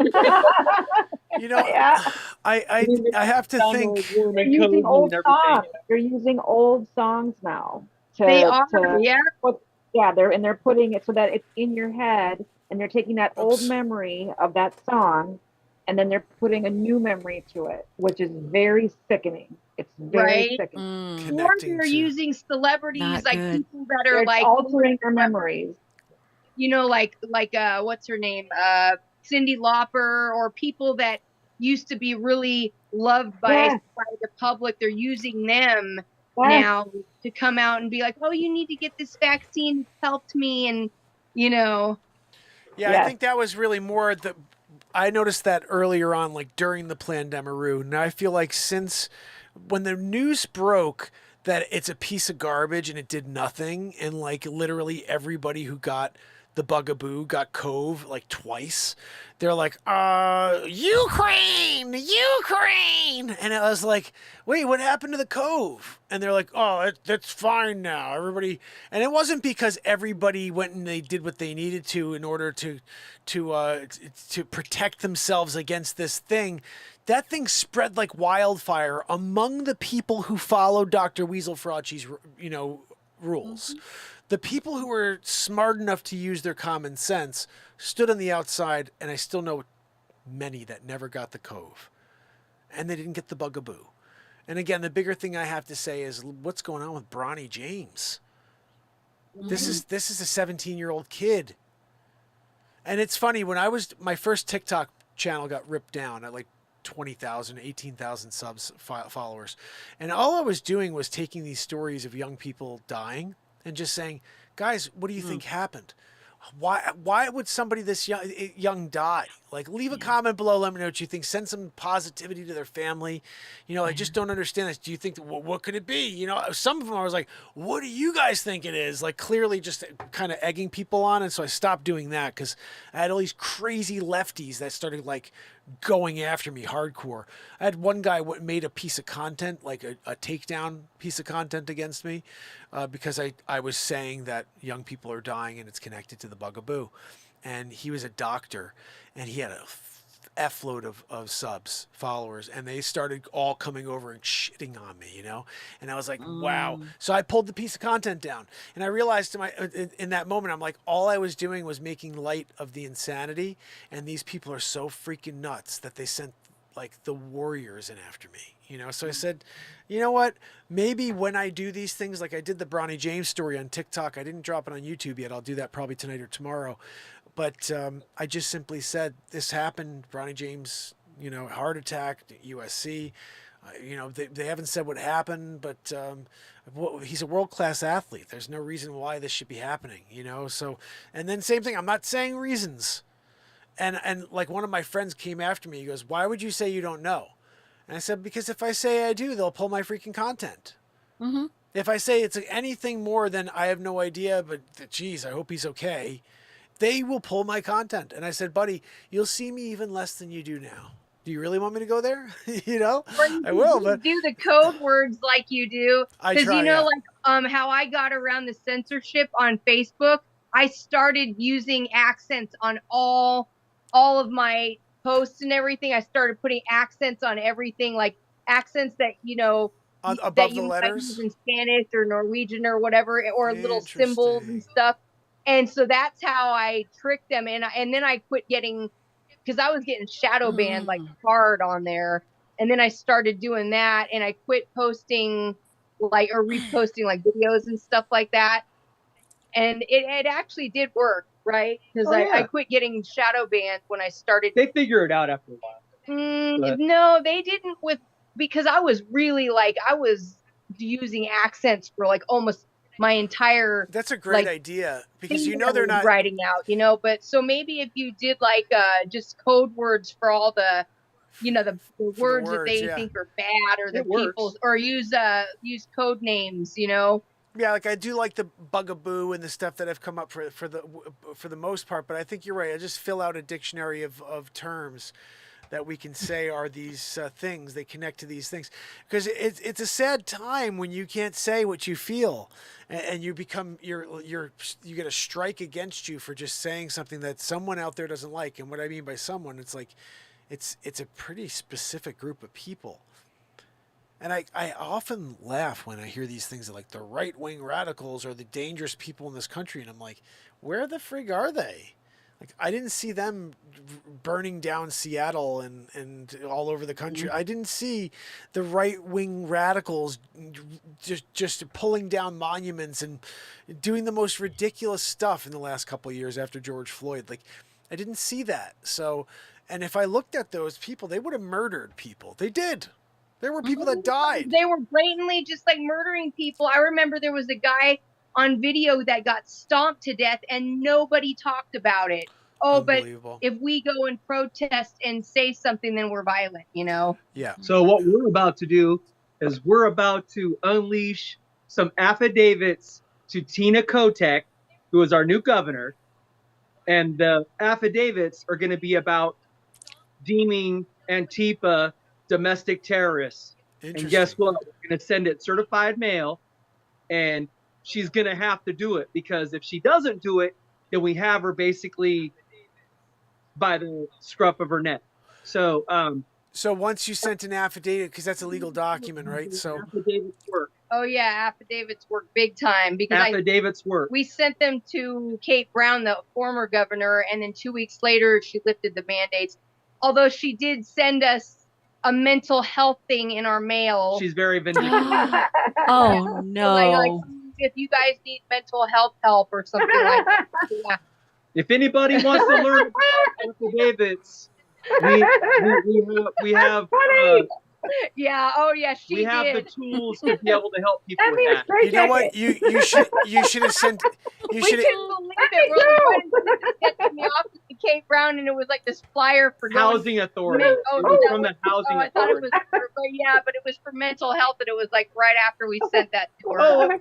You know, Yeah. I have to think. They're using old songs. They're using old songs now They are, to yeah. put, yeah, they're putting it so that it's in your head, and they're taking that old Oops. memory of that song, and then they're putting a new memory to it, which is very sickening. It's very Right. sickening. Mm, Or Connecting they're to. using celebrities, not like good. people that are They're like, altering their memories. you know, like what's her name? Cyndi Lauper, or people that used to be really loved Yes, by the public. They're using them yes, now to come out and be like, oh, you need to get this vaccine. It's helped me. And, you know, Yeah, I yes. think that was really more the. I noticed that earlier on, like during the Plandemiru. Now I feel like since when the news broke that it's a piece of garbage and it did nothing, and like literally everybody who got the bugaboo got cove like twice. They're like, Ukraine, Ukraine, and I was like, wait, what happened to the cove? And they're like, oh, that's fine now. Everybody, and it wasn't because everybody went and they did what they needed to in order to protect themselves against this thing. That thing spread like wildfire among the people who followed Dr. Weasel Fauci's, rules. Mhm. The people who were smart enough to use their common sense stood on the outside, and I still know many that never got the cove, and they didn't get the bugaboo. And again, the bigger thing I have to say is what's going on with Bronny James. This is a 17-year-old kid. And it's funny, when my first TikTok channel got ripped down at like 20,000, 18,000 followers. And all I was doing was taking these stories of young people dying and just saying, guys, what do you think happened? Why would somebody this young die? Like, leave a comment below. Let me know what you think. Send some positivity to their family. I just don't understand this. Do you think what could it be? Some of them I was like, what do you guys think it is? Like, clearly just kind of egging people on. And so I stopped doing that because I had all these crazy lefties that started like going after me hardcore. I had one guy made a piece of content, like a takedown piece of content against me, because I was saying that young people are dying and it's connected to the bugaboo. And he was a doctor, and he had a F-load of followers, and they started all coming over and shitting on me, And I was like, wow. So I pulled the piece of content down, and I realized in that moment, I'm like, all I was doing was making light of the insanity, and these people are so freaking nuts that they sent like the warriors in after me, So I said, you know what? Maybe when I do these things, like I did the Bronny James story on TikTok, I didn't drop it on YouTube yet. I'll do that probably tonight or tomorrow. But I just simply said, this happened, Bronny James, heart attack, USC. They haven't said what happened, but he's a world-class athlete. There's no reason why this should be happening, So, and then same thing, I'm not saying reasons. And like one of my friends came after me. He goes, why would you say you don't know? And I said, because if I say I do, they'll pull my freaking content. Mm-hmm. If I say it's anything more than I have no idea, but geez, I hope he's okay, they will pull my content. And I said, buddy, you'll see me even less than you do now. Do you really want me to go there? I will, but do the code words like you do. Because like how I got around the censorship on Facebook, I started using accents on all of my posts and everything. I started putting accents on everything, like accents that above that you the might letters use in Spanish or Norwegian or whatever, or little symbols and stuff. And so that's how I tricked them. And then I quit getting, because I was getting shadow banned like hard on there. And then I started doing that, and I quit posting like, or reposting like videos and stuff like that. And it actually did work, right? Because I quit getting shadow banned when I started. They figure it out after a while. No, they didn't, because I was really like, I was using accents for like almost my entire. That's a great idea, because they're not writing out, but so maybe if you did like just code words for all the the words that they think are bad, or the people, or use code names, Yeah, like I do like the bugaboo and the stuff that have come up for the most part, but I think you're right. I just fill out a dictionary of terms that we can say are these things. They connect to these things, because it's a sad time when you can't say what you feel, and you become you get a strike against you for just saying something that someone out there doesn't like. And what I mean by someone, it's like it's a pretty specific group of people. And I often laugh when I hear these things like the right-wing radicals are the dangerous people in this country. And I'm like, where the frig are they? Like, I didn't see them burning down Seattle and all over the country. I didn't see the right-wing radicals just pulling down monuments and doing the most ridiculous stuff in the last couple of years after George Floyd. Like, I didn't see that. So, and if I looked at those people, they would have murdered people. They did. There were people that died. They were blatantly just like murdering people. I remember there was a guy on video that got stomped to death and nobody talked about it. Oh, but if we go and protest and say something, then we're violent, you know? Yeah. So what we're about to do is we're about to unleash some affidavits to Tina Kotek, who is our new governor. And the affidavits are going to be about deeming Antifa domestic terrorists. And guess what? We're going to send it certified mail, and she's going to have to do it, because if she doesn't do it, then we have her basically by the scruff of her neck. So, so once you sent an affidavit, because that's a legal document, right? So affidavits work. Oh yeah, affidavits work big time, because affidavits work. We sent them to Kate Brown, the former governor, and then 2 weeks later she lifted the mandates. Although she did send us a mental health thing in our mail. She's very vindictive. Oh no! Like, if you guys need mental health help or something like that. Yeah. If anybody wants to learn about affidavits, we have. Yeah. Oh yeah. We have the tools to be able to help people with that. You know what? You should have sent. We couldn't believe it. We're sent me off to Kate Brown, and it was like this flyer for housing authority. It was from the housing authority. I thought it was but it was for mental health, and it was like right after we sent that to her. Oh,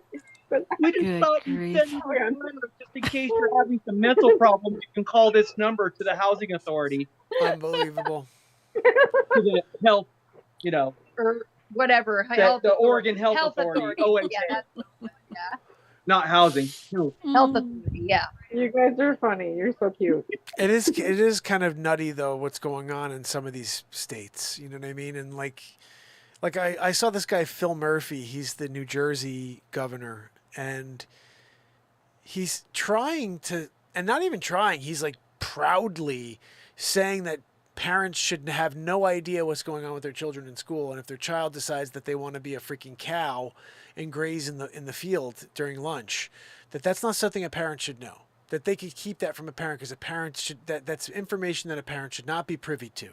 we just thought you'd send just in case you're having some mental problems, you can call this number to the housing authority. Unbelievable. To the health, you know, or whatever. The Oregon Health Authority. OHA. Yeah. Not housing. Health Authority. Yeah. You guys are funny. You're so cute. It is kind of nutty though what's going on in some of these states. You know what I mean? And like I saw this guy Phil Murphy. He's the New Jersey governor, and he's trying to, and not even trying. He's like proudly saying that parents should have no idea what's going on with their children in school, and if their child decides that they want to be a freaking cow and graze in the field during lunch, that's not something a parent should know. That they could keep that from a parent, because a parent should that's information that a parent should not be privy to.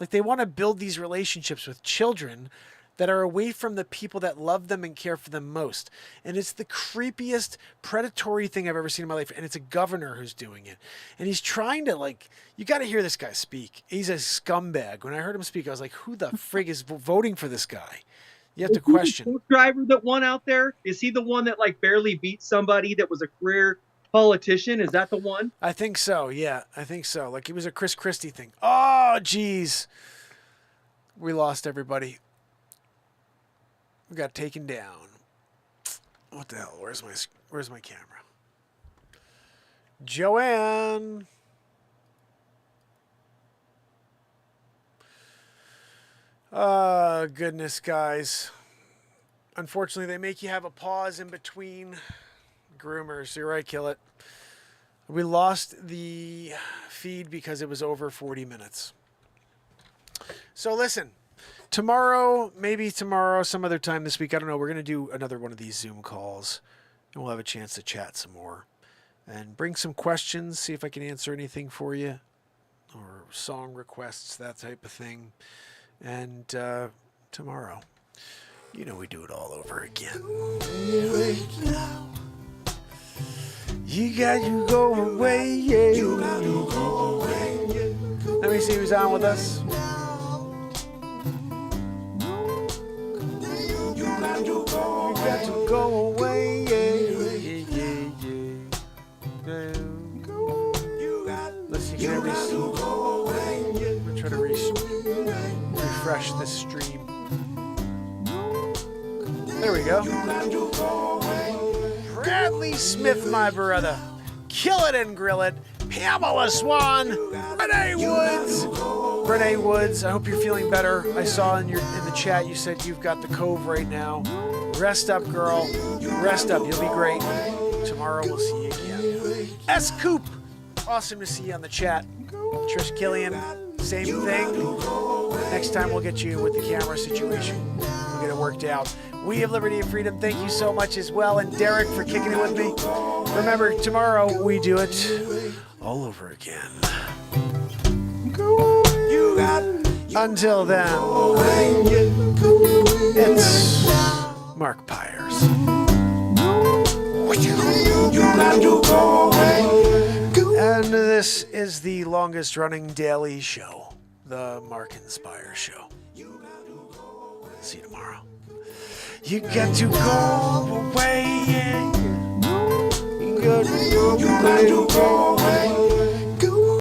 Like, they want to build these relationships with children that are away from the people that love them and care for them most. And it's the creepiest, predatory thing I've ever seen in my life. And it's a governor who's doing it. And he's trying to, like, you got to hear this guy speak. He's a scumbag. When I heard him speak, I was like, who the frig is voting for this guy? You have to question. The driver that won out there, is he the one that like barely beat somebody that was a career politician? Is that the one? I think so. Yeah, I think so. Like, it was a Chris Christie thing. Oh, geez. We lost everybody. We got taken down. What the hell? Where's my camera? Joanne. Goodness, guys. Unfortunately, they make you have a pause in between groomers. You're right, Kill It. We lost the feed because it was over 40 minutes. So listen, maybe tomorrow, some other time this week, I don't know, we're going to do another one of these Zoom calls, and we'll have a chance to chat some more and bring some questions, see if I can answer anything for you, or song requests, that type of thing. And tomorrow, we do it all over again. You got to go away, yeah. You got to go away, yeah. Let me see who's on with us. You got to go away, Let's see, can I I'm gonna try to refresh this stream. There we go. Bradley Smith, my brother. Kill It and Grill It. Pamela Swan. Renee Woods. Renee Woods, I hope you're feeling better. I saw in the chat you said you've got the cove right now. Rest up, girl. Rest up. You'll be great. Tomorrow we'll see you again. S. Coop, awesome to see you on the chat. Trish Killian, same thing. Next time we'll get you with the camera situation. We'll get it worked out. We have Liberty and Freedom. Thank you so much as well. And Derek for kicking it with me. Remember, tomorrow we do it all over again. Until then, it's Mark Pires. And this is the longest running daily show, the Mark Inspire Show. See you tomorrow. You got to go away. You got to go away.